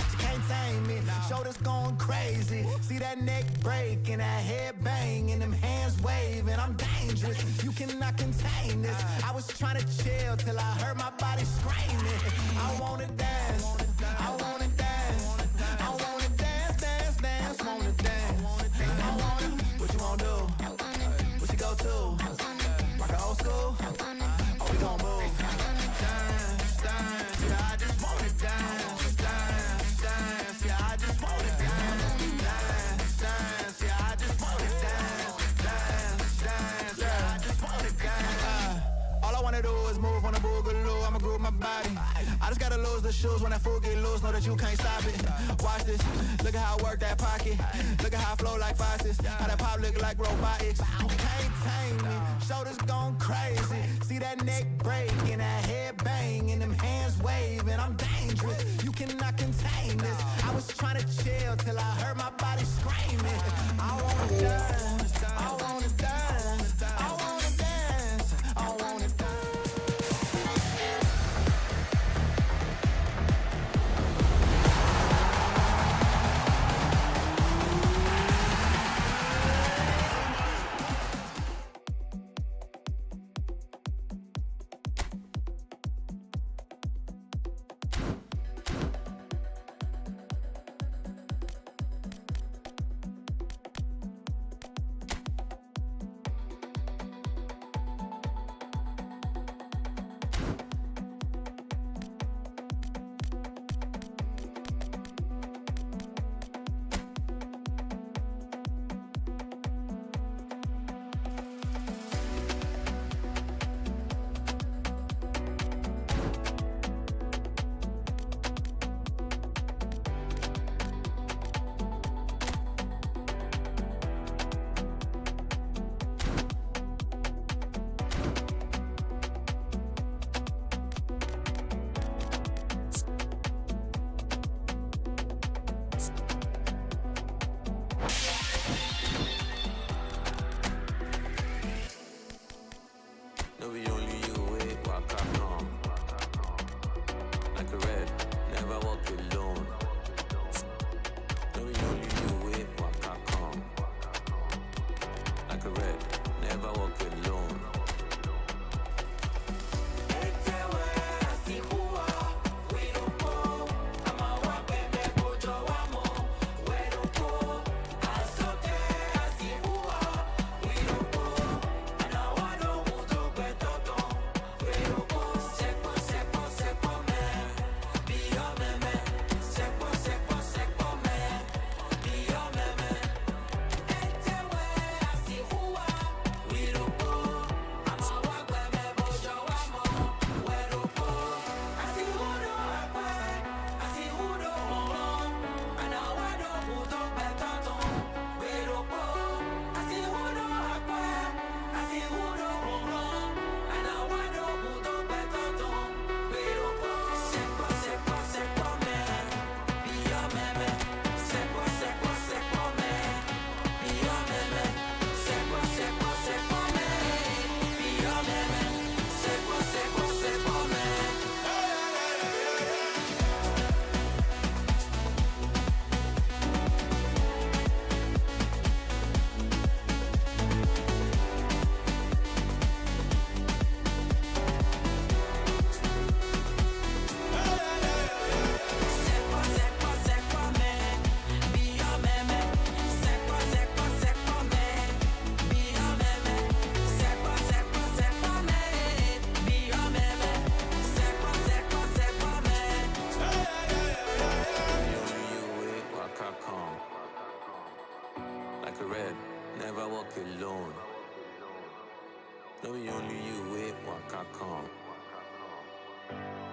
She can't tame me, shoulders going crazy. See that neck break and that head bang and them hands waving. I'm dangerous, you cannot contain this. I was trying to chill till I heard my body screaming. I wanna dance, I wanna dance, I wanna dance, dance, dance, wanna dance. I wanna, what you wanna do? What you go to? Rock a old school? Oh, we gon' move. Dance, dance, yeah, I just wanna dance, dance, dance, yeah, I just wanna dance, dance, dance, yeah, I just wanna dance, dance, dance, yeah, I just wanna dance. All I wanna do is move on the boogaloo, I'ma groove my body. I just gotta lose the shoes when that fool get loose, know that you can't stop it. Watch this, look at how I work that pocket. Look at how I flow like faucets, how that pop look like robotics. You can't tame me, shoulders gone crazy. See that neck break and that head bang and them hands waving. I'm dangerous, you cannot contain this. I was trying to chill till I heard my body screaming. I wanna dance, I wanna dance, I wanna dance, I wanna dance.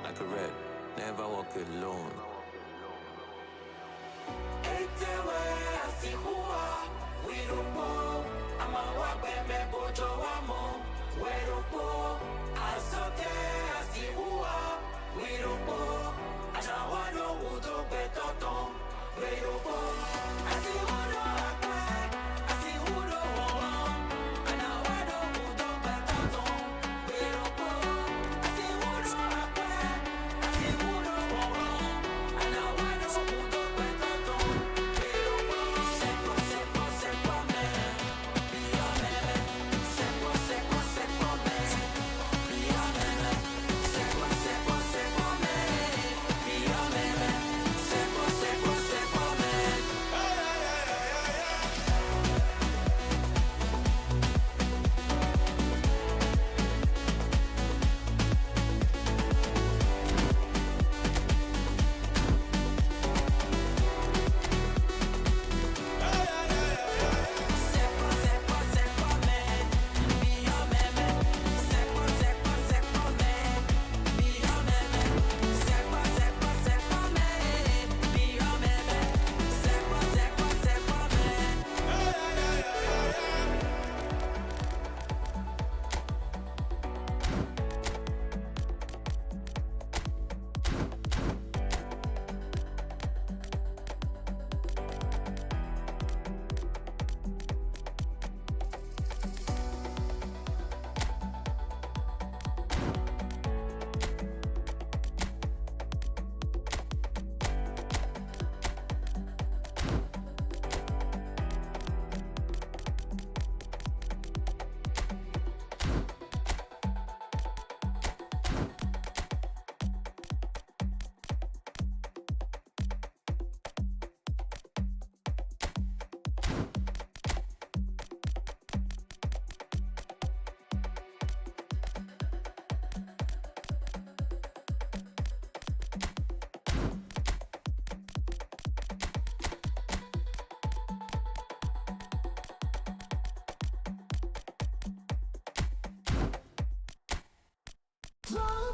like a red, never walk alone. Etewe asihua, wirupo, ama wabeme bojo wamo, werupo, asote asihua, wirupo, anawano udo betoton, werupo, asihuro akwe,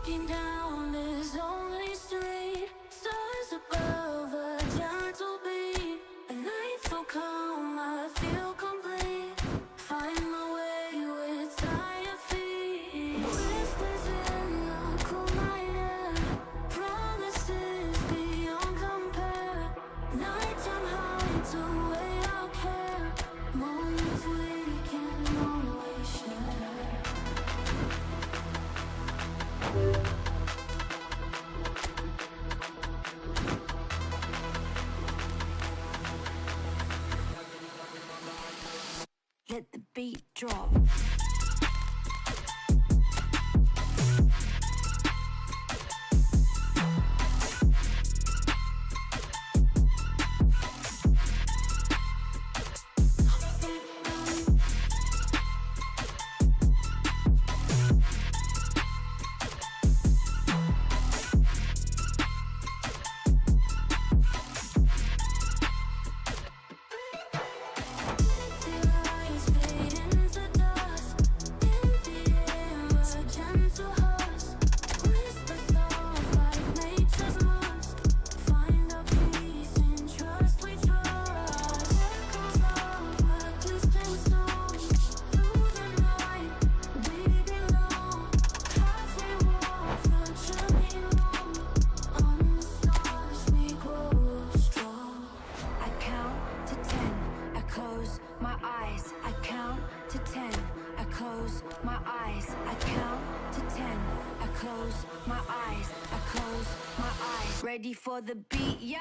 Walking down this lonely street, stars above a gentle beat. A night so calm, I feel complete. Find my way with tired feet. Whispers in the cool night air, promises beyond compare. Nighttime hides away our care, moments we can always share. Let the beat drop. Ready for the beat, yeah.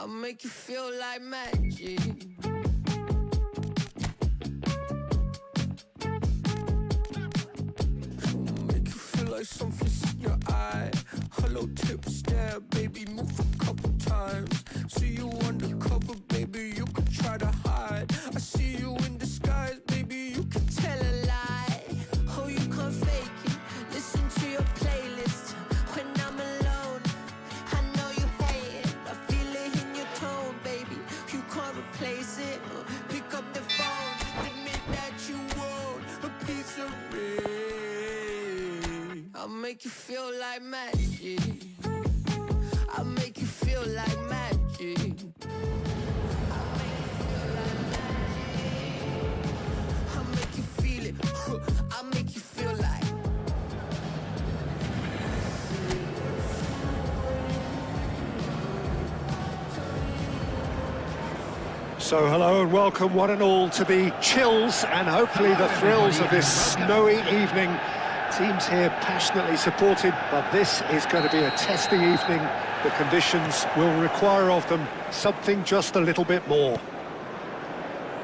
I'll make you feel like magic. Make you feel like something's in your eye. Hello, tip, stare, baby, move a couple times. See you undercover, baby, you could try to hide. I see you in disguise, baby, you could tell a lie. Oh, you can't fake it. Listen to your playlist when I'm alone. I know you hate it. I feel it in your tone, baby. You can't replace it. Pick up the phone. Admit that you want a piece of me. I'll make you feel like magic. I'll make you feel like magic. I'll make you feel like magic. I'll make you feel it. I'll make you feel like. So hello and welcome one and all to the chills and hopefully the thrills of this snowy evening. Teams here passionately supported, but this is going to be a testing evening. The conditions will require of them something just a little bit more.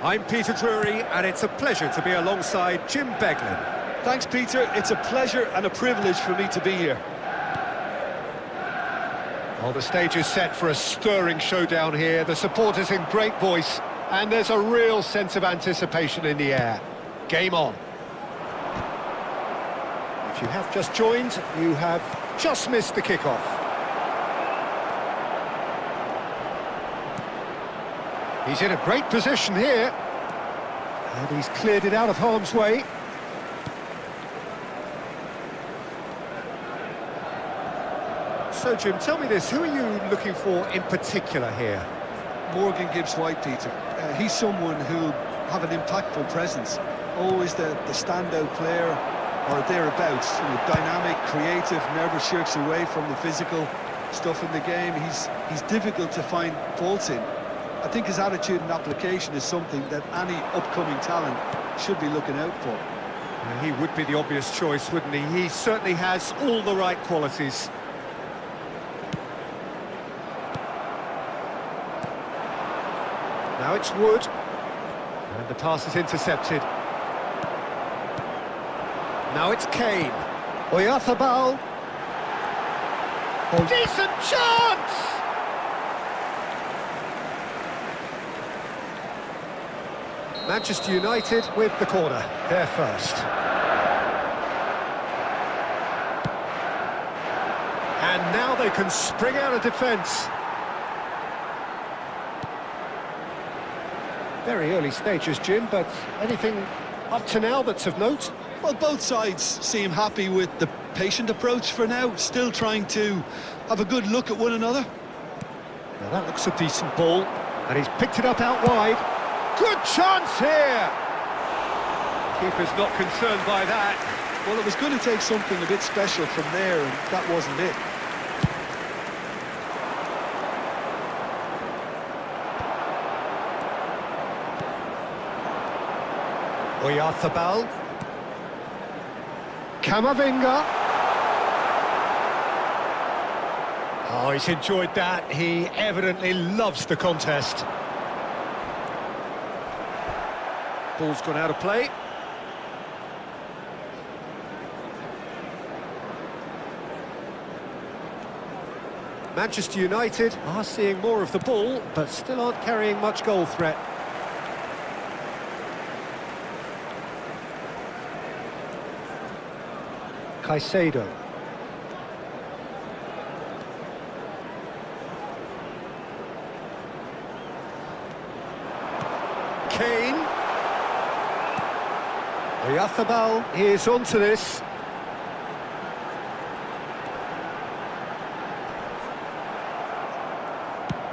I'm Peter Drury, and it's a pleasure to be alongside Jim Beglin. Thanks, Peter. It's a pleasure and a privilege for me to be here. Well, the stage is set for a stirring showdown here. The supporters in great voice, and there's a real sense of anticipation in the air. Game on. If you have just joined, you have just missed the kickoff. He's in a great position here, and he's cleared it out of harm's way. So, Jim, tell me this, who are you looking for in particular here? Morgan Gibbs-White, Peter. He's someone who'll have an impactful presence. Always the standout player, or thereabouts. You know, dynamic, creative, never shirks away from the physical stuff in the game. He's difficult to find faults in. I think his attitude and application is something that any upcoming talent should be looking out for. He would be the obvious choice, wouldn't he? He certainly has all the right qualities. Now it's Wood, and the pass is intercepted. Now it's Kane. Oyarzabal. Oh, decent chance! Manchester United with the corner, they're first. And now they can spring out of defence. Very early stages, Jim, but anything up to now that's of note? Well, both sides seem happy with the patient approach for now, still trying to have a good look at one another. Now that looks a decent ball, and he's picked it up out wide. Good chance here! Keeper's not concerned by that. Well, it was going to take something a bit special from there, and that wasn't it. Oyarzabal. Camavinga. Oh, he's enjoyed that. He evidently loves the contest. Ball's gone out of play. Manchester United are seeing more of the ball, but still aren't carrying much goal threat. Caicedo. Kane. Oyarzabal is onto this.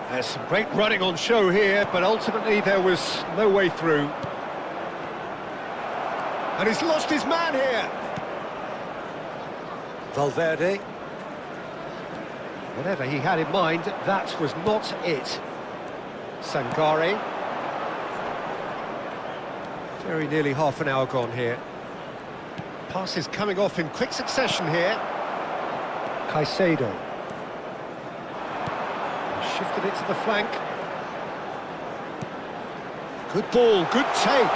There's some great running on show here, but ultimately there was no way through. And he's lost his man here. Valverde. Whatever he had in mind, that was not it. Sangare. Very nearly half an hour gone here. Passes coming off in quick succession here. Caicedo. Shifted it to the flank. Good ball, good take.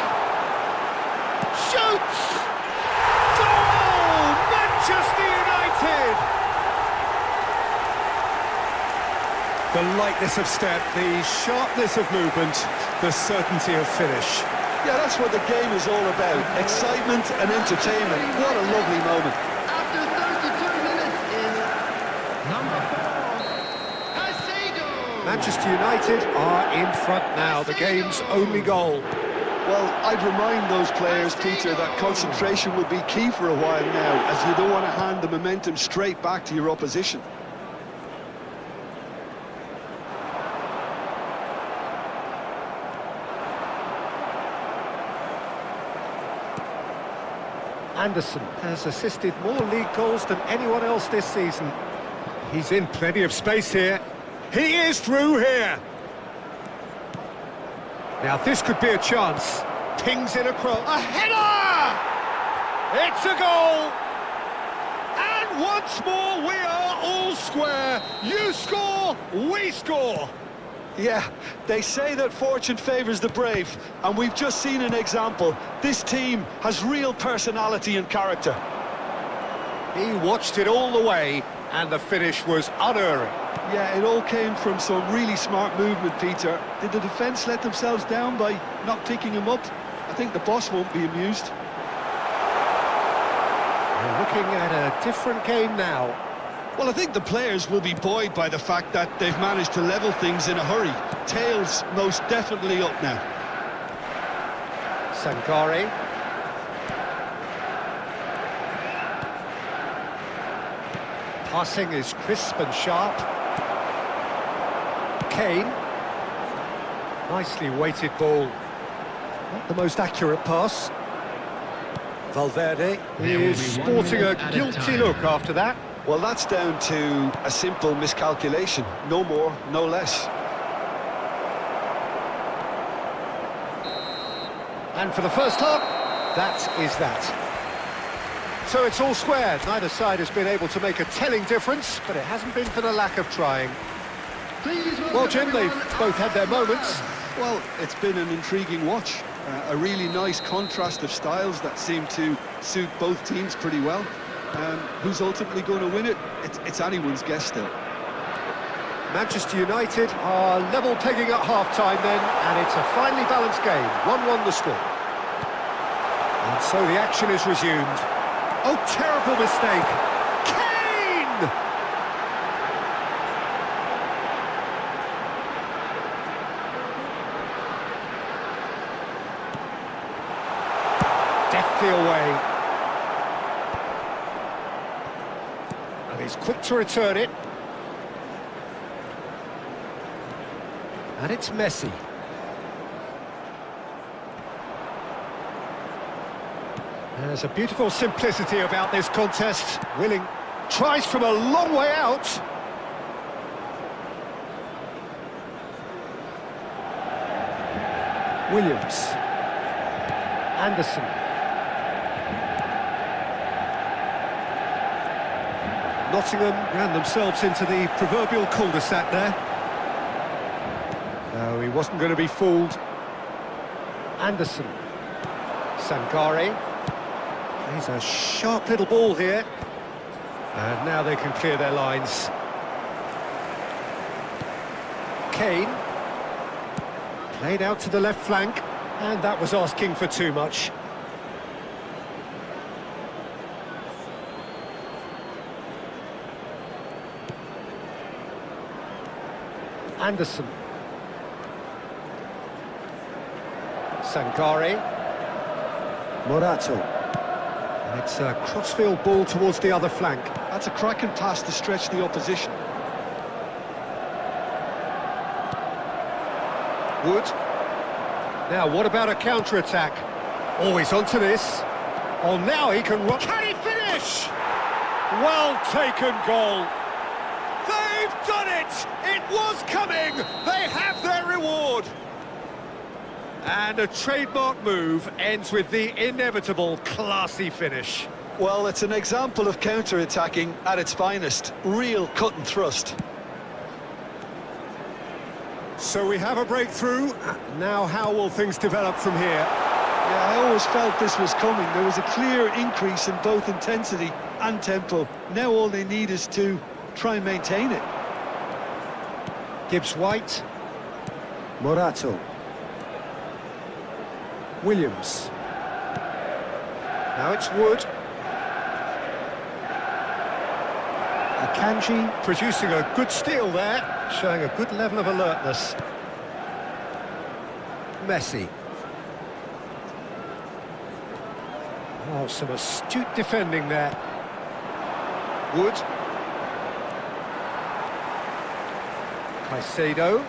Shoots! Goal! Manchester United! The lightness of step, the sharpness of movement, the certainty of finish. Yeah, that's what the game is all about. Excitement and entertainment. What a lovely moment. After 32 minutes is number 4, Hasego. Manchester United are in front now, the game's only goal. Well, I'd remind those players, Peter, that concentration will be key for a while now, as you don't want to hand the momentum straight back to your opposition. Anderson has assisted more league goals than anyone else this season. He's in plenty of space here. He is through here. Now this could be a chance. Pings in a cross. A header! It's a goal! And once more we are all square. You score, we score. Yeah, they say that fortune favours the brave, and we've just seen an example. This team has real personality and character. He watched it all the way, and the finish was unerring. Yeah, it all came from some really smart movement, Peter. Did the defence let themselves down by not picking him up? I think the boss won't be amused. We're looking at a different game now. Well, I think the players will be buoyed by the fact that they've managed to level things in a hurry. Tails most definitely up now. Sangare. Passing is crisp and sharp. Kane. Nicely weighted ball. Not the most accurate pass. Valverde is sporting a guilty look after that. Well, that's down to a simple miscalculation. No more, no less. And for the first half, that is that. So it's all square. Neither side has been able to make a telling difference, but it hasn't been for the lack of trying. Well, Jim, they've both had their moments. Well, it's been an intriguing watch. A really nice contrast of styles that seem to suit both teams pretty well. Who's ultimately going to win it? It's anyone's guess still. Manchester United are level pegging at half-time then, and it's a finely balanced game. 1-1 the score. And so the action is resumed. Oh, terrible mistake. Kane! Deftly away. And he's quick to return it. And it's Messi. There's a beautiful simplicity about this contest. Willing tries from a long way out. Williams. Anderson. Nottingham ran themselves into the proverbial cul-de-sac there. No, he wasn't going to be fooled. Anderson. Sangare. He's a sharp little ball here. And now they can clear their lines. Kane. Played out to the left flank. And that was asking for too much. Anderson. Sangare. Morato. And it's a crossfield ball towards the other flank. That's a cracking pass to stretch the opposition. Wood. Now, what about a counter-attack? Oh, he's onto this. Oh, now he can rock. Can he finish? Well taken goal. They've done it! It was coming! They have their reward! And a trademark move ends with the inevitable classy finish. Well, it's an example of counter-attacking at its finest. Real cut and thrust. So we have a breakthrough. Now how will things develop from here? Yeah, I always felt this was coming. There was a clear increase in both intensity and tempo. Now all they need is to try and maintain it. Gibbs-White. Morato. Williams. Now it's Wood. Akanji producing a good steal there, showing a good level of alertness. Messi. Oh, some astute defending there. Wood. Caicedo.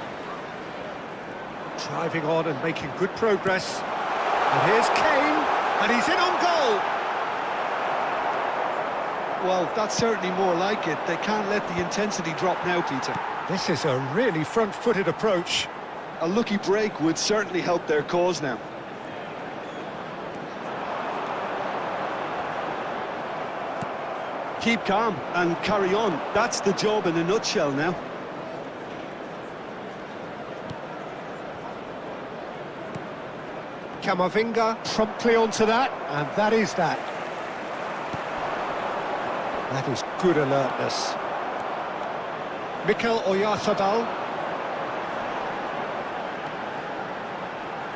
Driving on and making good progress. And here's Kane, and he's in on goal. Well, that's certainly more like it. They can't let the intensity drop now, Peter. This is a really front-footed approach. A lucky break would certainly help their cause now. Keep calm and carry on. That's the job in a nutshell now. Camavinga promptly onto that, and that is that. That is good alertness. Mikel Oyarzabal.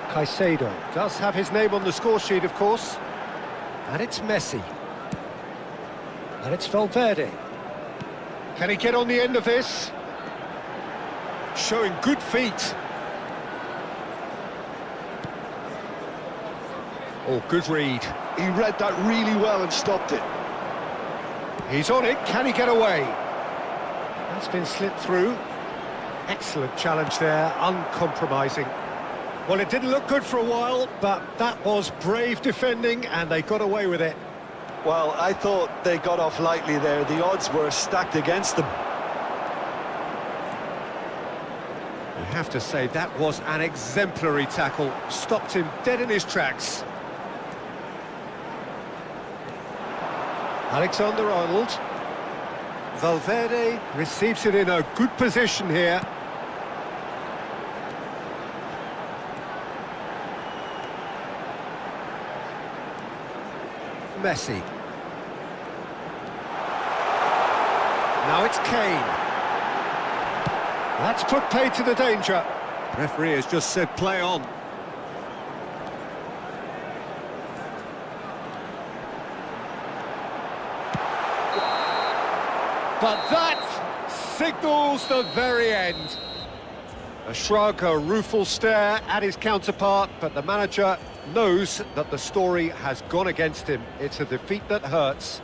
Caicedo does have his name on the score sheet, of course. And it's Messi. And it's Valverde. Can he get on the end of this? Showing good feet. Oh, good read. He read that really well and stopped it. He's on it. Can he get away? That's been slipped through. Excellent challenge there, uncompromising. Well, it didn't look good for a while, but that was brave defending, and they got away with it. Well, I thought they got off lightly there. The odds were stacked against them. You have to say that was an exemplary tackle. Stopped him dead in his tracks. Alexander-Arnold. Valverde receives it in a good position here. Messi. Now it's Kane. That's put paid to the danger. Referee has just said play on. But that signals the very end. A shrug, a rueful stare at his counterpart, but the manager knows that the story has gone against him. It's a defeat that hurts.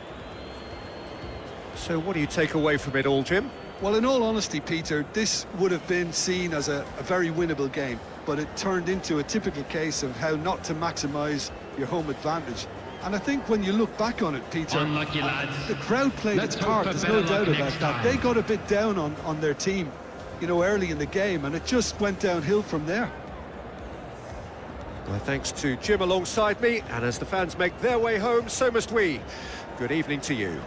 So what do you take away from it all, Jim? Well, in all honesty, Peter, this would have been seen as a very winnable game, but it turned into a typical case of how not to maximise your home advantage. And I think when you look back on it, Peter, Unlucky lads. the crowd played its part, there's no doubt about that. They got a bit down on their team, you know, early in the game, and it just went downhill from there. Well, thanks to Jim alongside me, and as the fans make their way home, so must we. Good evening to you.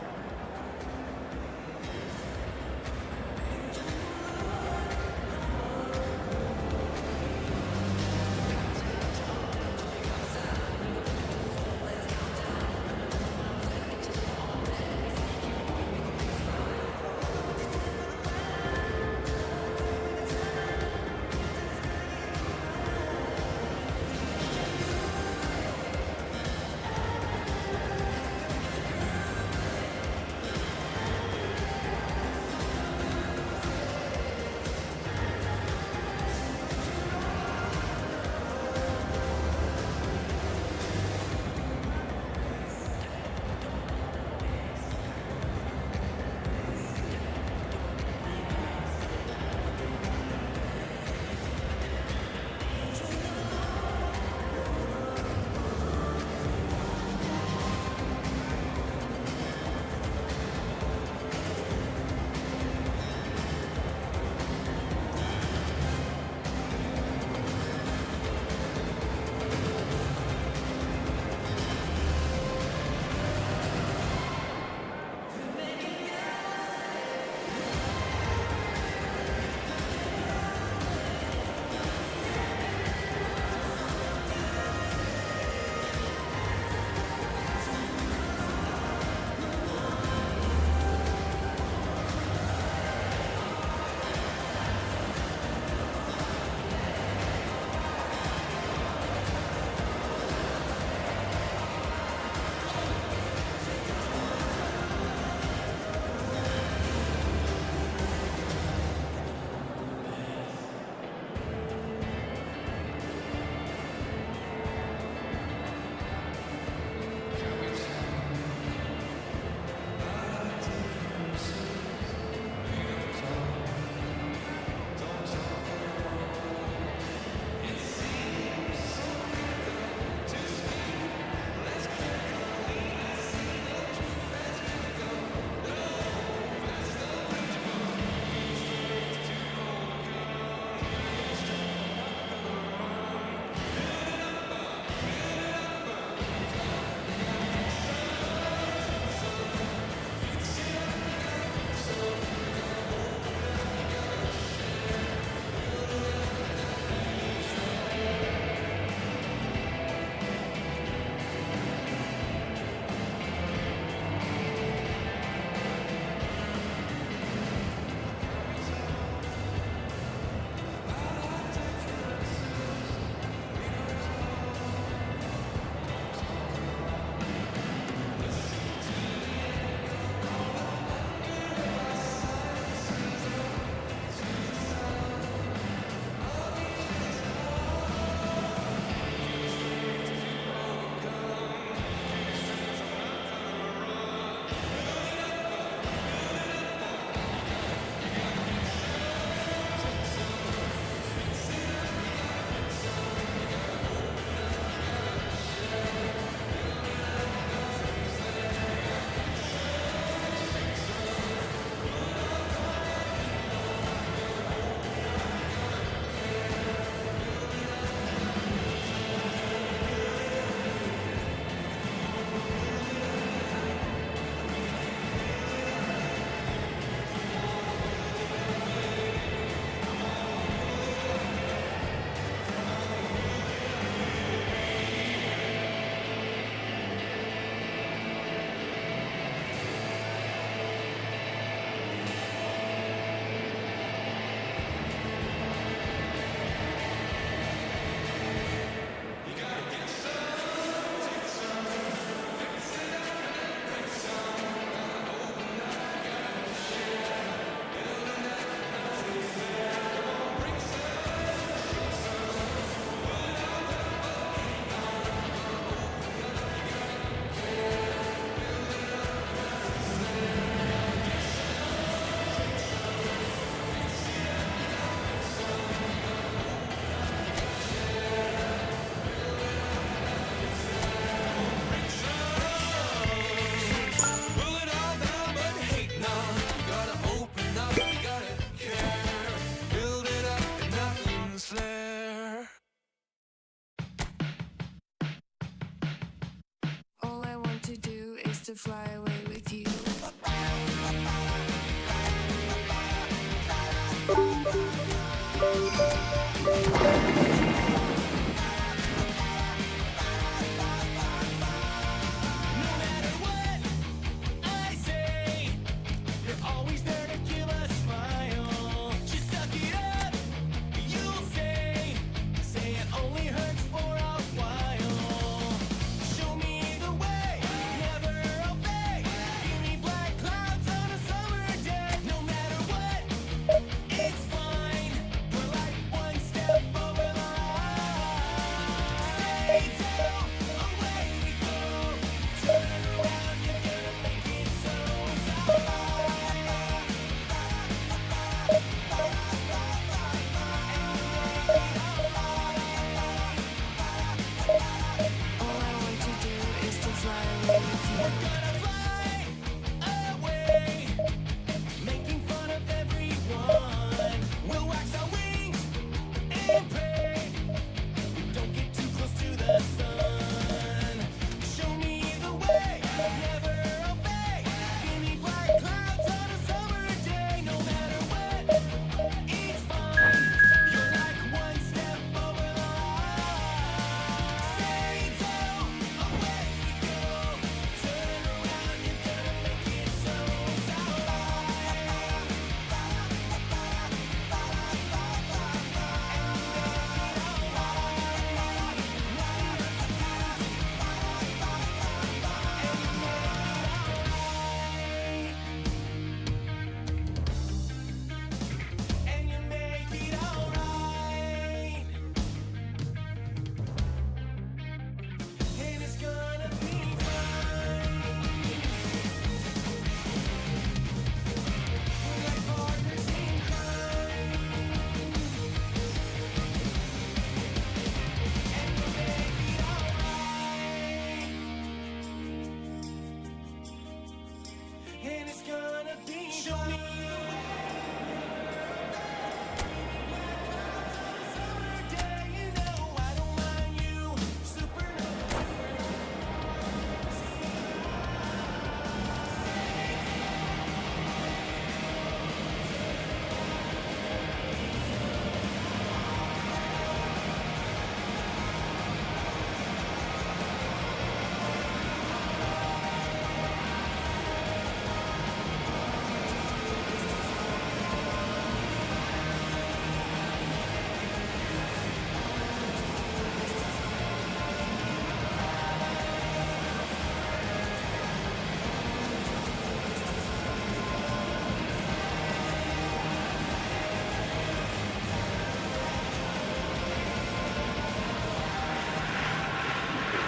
to fly away with you.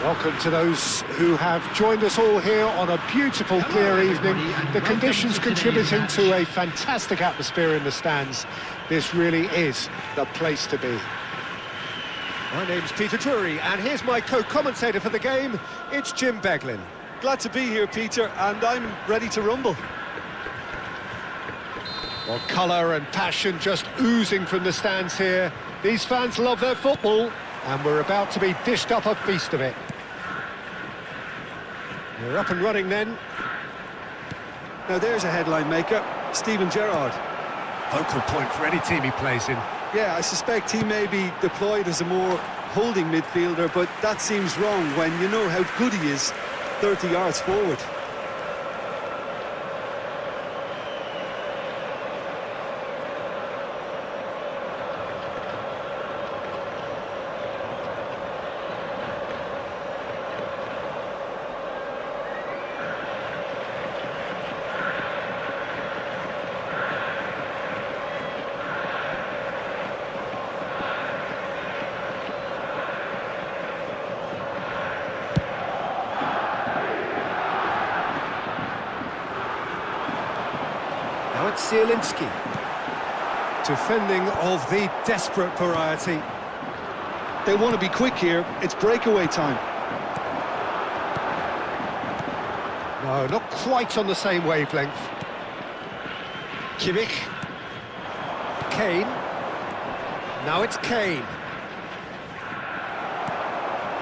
Welcome to those who have joined us all here on a beautiful, clear evening. The conditions contributing to a fantastic atmosphere in the stands. This really is the place to be. My name's Peter Drury, and here's my co-commentator for the game. It's Jim Beglin. Glad to be here, Peter, and I'm ready to rumble. Well, colour and passion just oozing from the stands here. These fans love their football, and we're about to be dished up a feast of it. We're up and running then. Now there's a headline maker, Steven Gerrard. Focal point for any team he plays in. Yeah, I suspect he may be deployed as a more holding midfielder, but that seems wrong when you know how good he is 30 yards forward. Now it's Zielinski. Defending of the desperate variety. They want to be quick here. It's breakaway time. No, not quite on the same wavelength. Kimmich. Kane. Now it's Kane.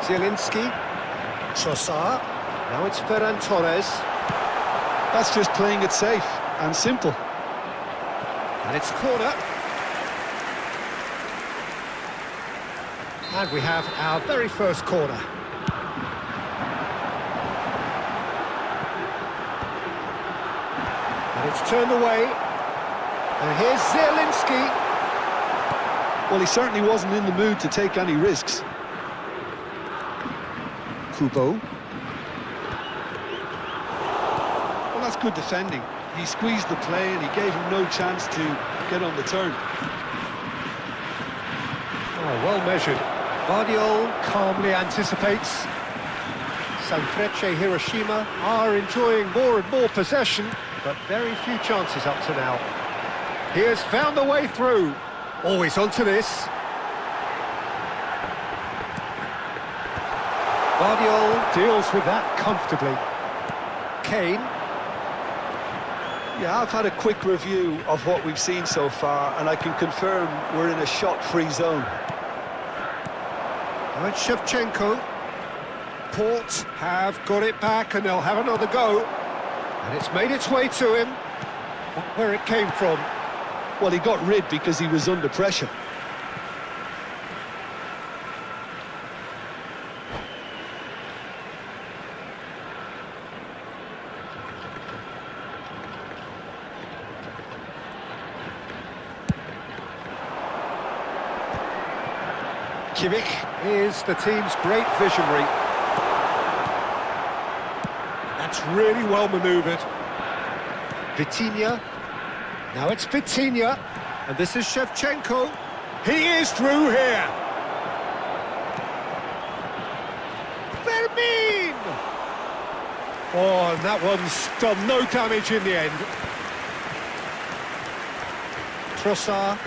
Zielinski. Trossard. Now it's Ferran Torres. That's just playing it safe and simple. And it's corner. And we have our very first corner. And it's turned away. And here's Zielinski. Well, he certainly wasn't in the mood to take any risks. Kubo. Well, that's good defending. He squeezed the play and he gave him no chance to get on the turn. Oh, well measured. Guardiola calmly anticipates. Sanfrecce Hiroshima are enjoying more and more possession, but very few chances up to now. He has found a way through. Always onto this. Guardiola deals with that comfortably. Kane. Yeah, I've had a quick review of what we've seen so far, and I can confirm we're in a shot-free zone. And Shevchenko. Port have got it back, and they'll have another go. And it's made its way to him. Not where it came from. Well, he got rid because he was under pressure. Kimmich is the team's great visionary. That's really well manoeuvred. Vitinha. Now it's Vitinha. And this is Shevchenko. He is through here. Vermin! Oh, and that one's done no damage in the end. Trossard.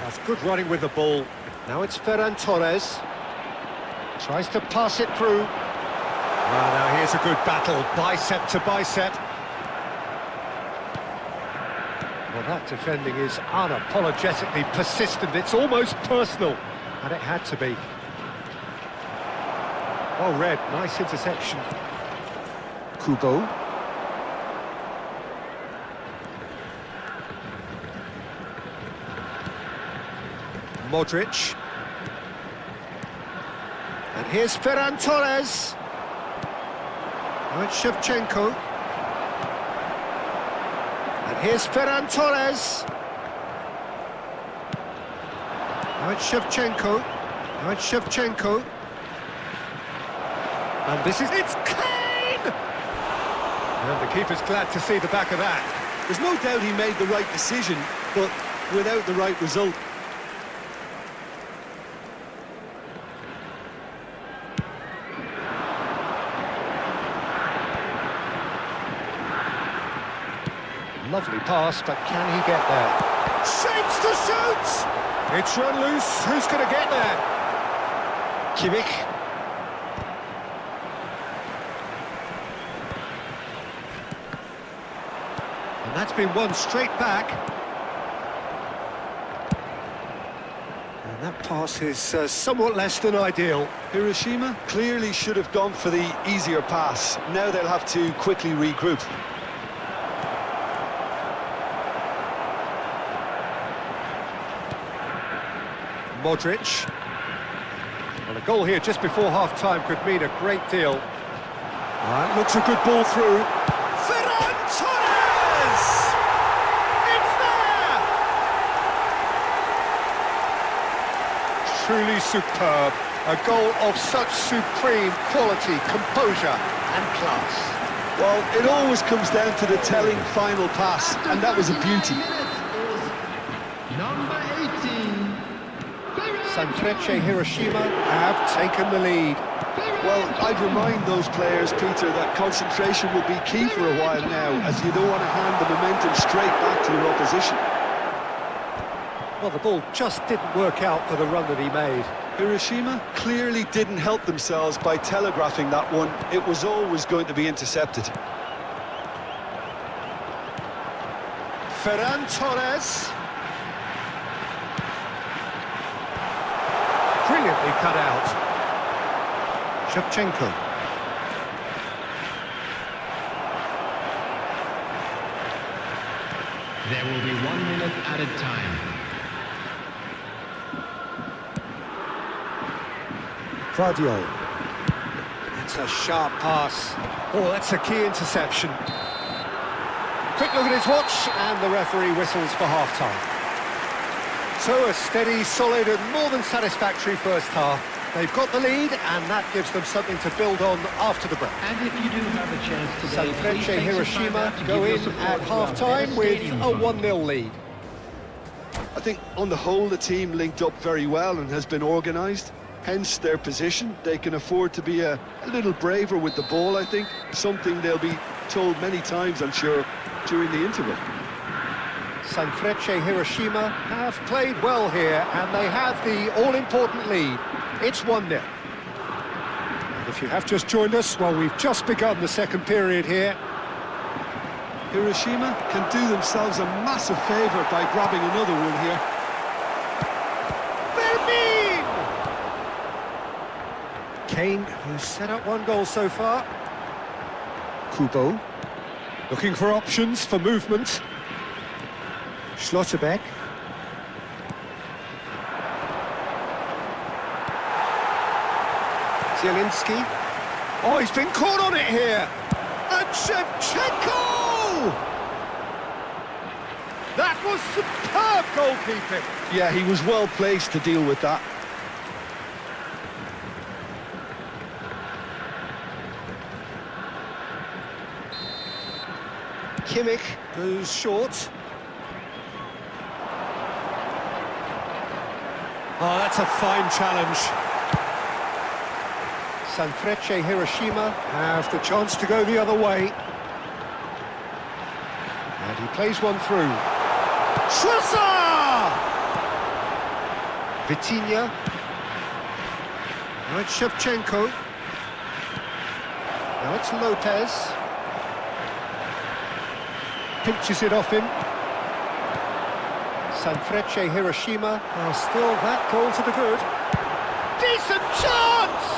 That's good running with the ball. Now it's Ferran Torres. Tries to pass it through. Well, now here's a good battle, bicep to bicep. Well, that defending is unapologetically persistent. It's almost personal, and it had to be. Well read, nice interception. Kubo. Modric. And here's Ferran Torres. Now it's Shevchenko. And here's Ferran Torres. Now it's Shevchenko. Now it's Shevchenko. And this is... It's Kane! And the keeper's glad to see the back of that. There's no doubt he made the right decision, but without the right result. Lovely pass, but can he get there? Shapes to shoot! It's run loose. Who's going to get there? Kimmich. And that's been won straight back. And that pass is somewhat less than ideal. Hiroshima clearly should have gone for the easier pass. Now they'll have to quickly regroup. Modric. Well, a goal here just before half-time could mean a great deal. That looks a good ball through. Ferran Torres! It's there! Truly superb. A goal of such supreme quality, composure and class. Well, it always comes down to the telling final pass, and that was a beauty. Number 18. Sanfrecce Hiroshima have taken the lead. Well, I'd remind those players, Peter, that concentration will be key for a while now, as you don't want to hand the momentum straight back to your opposition. Well, the ball just didn't work out for the run that he made. Hiroshima clearly didn't help themselves by telegraphing that one. It was always going to be intercepted. Ferran Torres. Brilliantly cut out. Shevchenko. There will be 1 minute added time. Vardio. That's a sharp pass. Oh, that's a key interception. Quick look at his watch, and the referee whistles for half-time. So a steady, solid and more than satisfactory first half. They've got the lead, and that gives them something to build on after the break. And if you do have a chance today, Sanfrecce Hiroshima go in at half-time with a 1-0 lead. I think on the whole the team linked up very well and has been organised. Hence their position. They can afford to be a little braver with the ball, I think. Something they'll be told many times, I'm sure, during the interval. Sanfrecce Hiroshima have played well here, and they have the all-important lead. It's 1-0. And if you have just joined us, well, we've just begun the second period here. Hiroshima can do themselves a massive favour by grabbing another one here. Vermin! Kane, who's set up 1 goal so far. Kubo, looking for options for movement. Schlotterbeck. Zielinski. Oh, he's been caught on it here. And Shevchenko! That was superb goalkeeping. Yeah, he was well placed to deal with that. Kimmich goes short. Oh, that's a fine challenge. Sanfrecce Hiroshima have the chance to go the other way. And he plays one through. Schwarzer! Vitinha. Now it's Shevchenko. Now it's Lopez. Pinches it off him. Sanfrecce Hiroshima are still that goal to the good. Decent chance!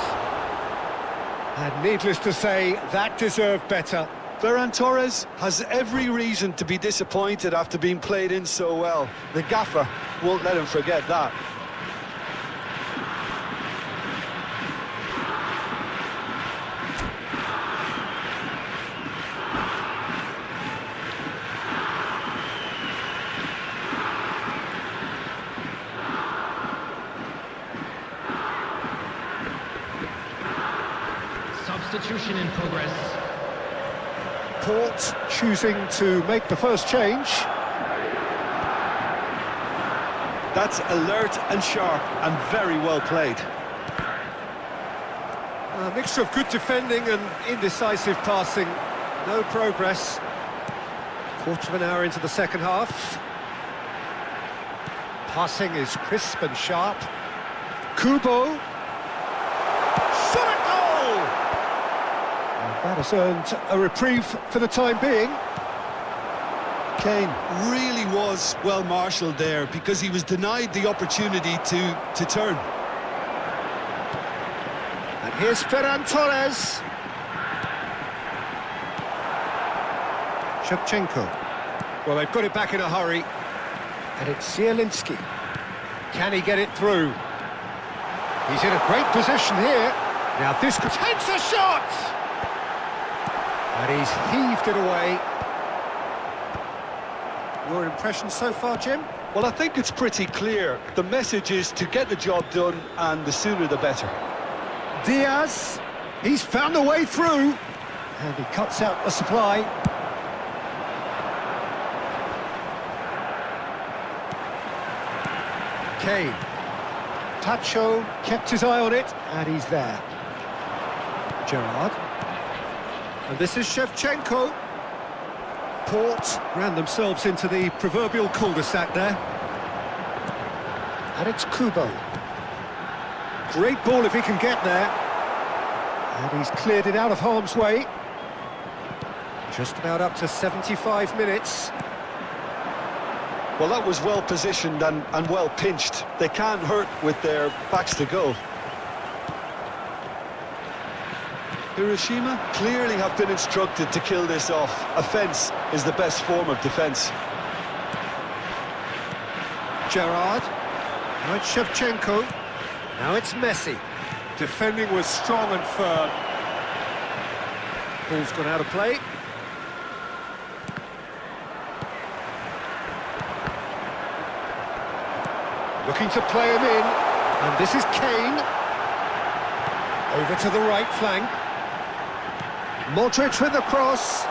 And needless to say, that deserved better. Ferran Torres has every reason to be disappointed after being played in so well. The gaffer won't let him forget that. Substitution in progress. Port choosing to make the first change. That's alert and sharp and very well played. A mixture of good defending and indecisive passing. No progress. Quarter of an hour into the second half. Passing is crisp and sharp. Kubo. Shot at goal! And that has earned a reprieve for the time being. Kane really was well marshalled there because he was denied the opportunity to turn. And here's Ferran Torres. Shevchenko. Well, they've got it back in a hurry. And it's Zielinski. Can he get it through? He's in a great position here. Now this could... Takes a shot! And he's heaved it away. Your impression so far, Jim? Well, I think it's pretty clear. The message is to get the job done, and the sooner the better. Diaz, he's found a way through. And he cuts out the supply. Kane. Tacho kept his eye on it, and he's there. Gerrard. And this is Shevchenko. Port ran themselves into the proverbial cul-de-sac there. And it's Kubo. Great ball if he can get there. And he's cleared it out of harm's way. Just about up to 75 minutes. Well, that was well positioned and well pinched. They can't hurt with their backs to goal. Hiroshima clearly have been instructed to kill this off. Offence is the best form of defence. Gerrard. Now it's Shevchenko. Now it's Messi. Defending was strong and firm. Ball's gone out of play. Looking to play him in. And this is Kane. Over to the right flank. Modric with the cross.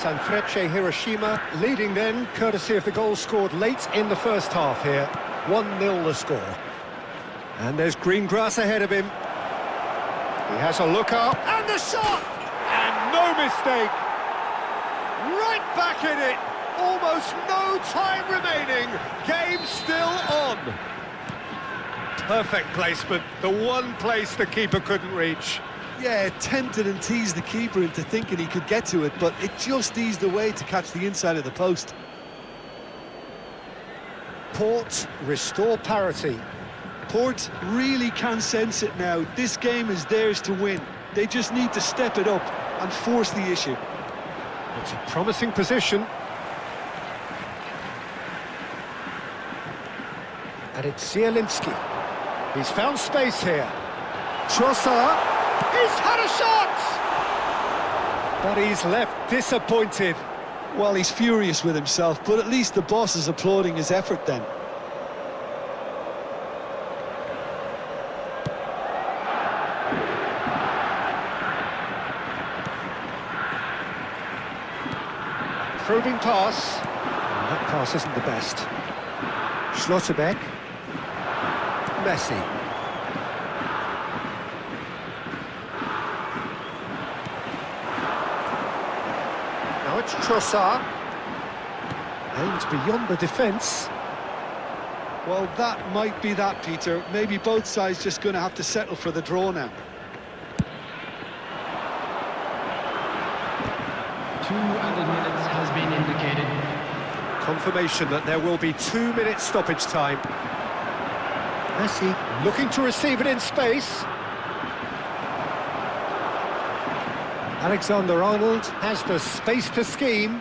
Sanfrecce Hiroshima leading then, courtesy of the goal scored late in the first half here. 1-0 the score. And there's green grass ahead of him. He has a look up, and the shot! And no mistake! Right back in it! Almost no time remaining. Game still on. Perfect placement, the one place the keeper couldn't reach. Yeah, tempted and teased the keeper into thinking he could get to it, but it just eased away to catch the inside of the post. Port restore parity. Port really can sense it now. This game is theirs to win. They just need to step it up and force the issue. It's a promising position. And it's Zielinski. He's found space here. Trossard. He's had a shot! But he's left disappointed. Well, he's furious with himself, but at least the boss is applauding his effort then. Probing pass. And that pass isn't the best. Schlotterbeck. Messi. Now it's Trossard. Aims beyond the defence. Well, that might be that, Peter. Maybe both sides just going to have to settle for the draw now. 2 added minutes has been indicated. Confirmation that there will be 2 minutes stoppage time. Messi looking to receive it in space. Alexander-Arnold has the space to scheme.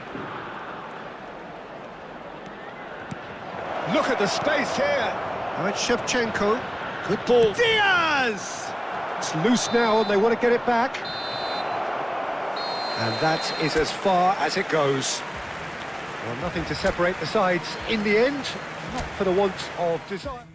Look at the space here. Now it's Shevchenko. Good ball. Diaz! It's loose now and they want to get it back. And that is as far as it goes. Well, nothing to separate the sides in the end, not for the want of desire.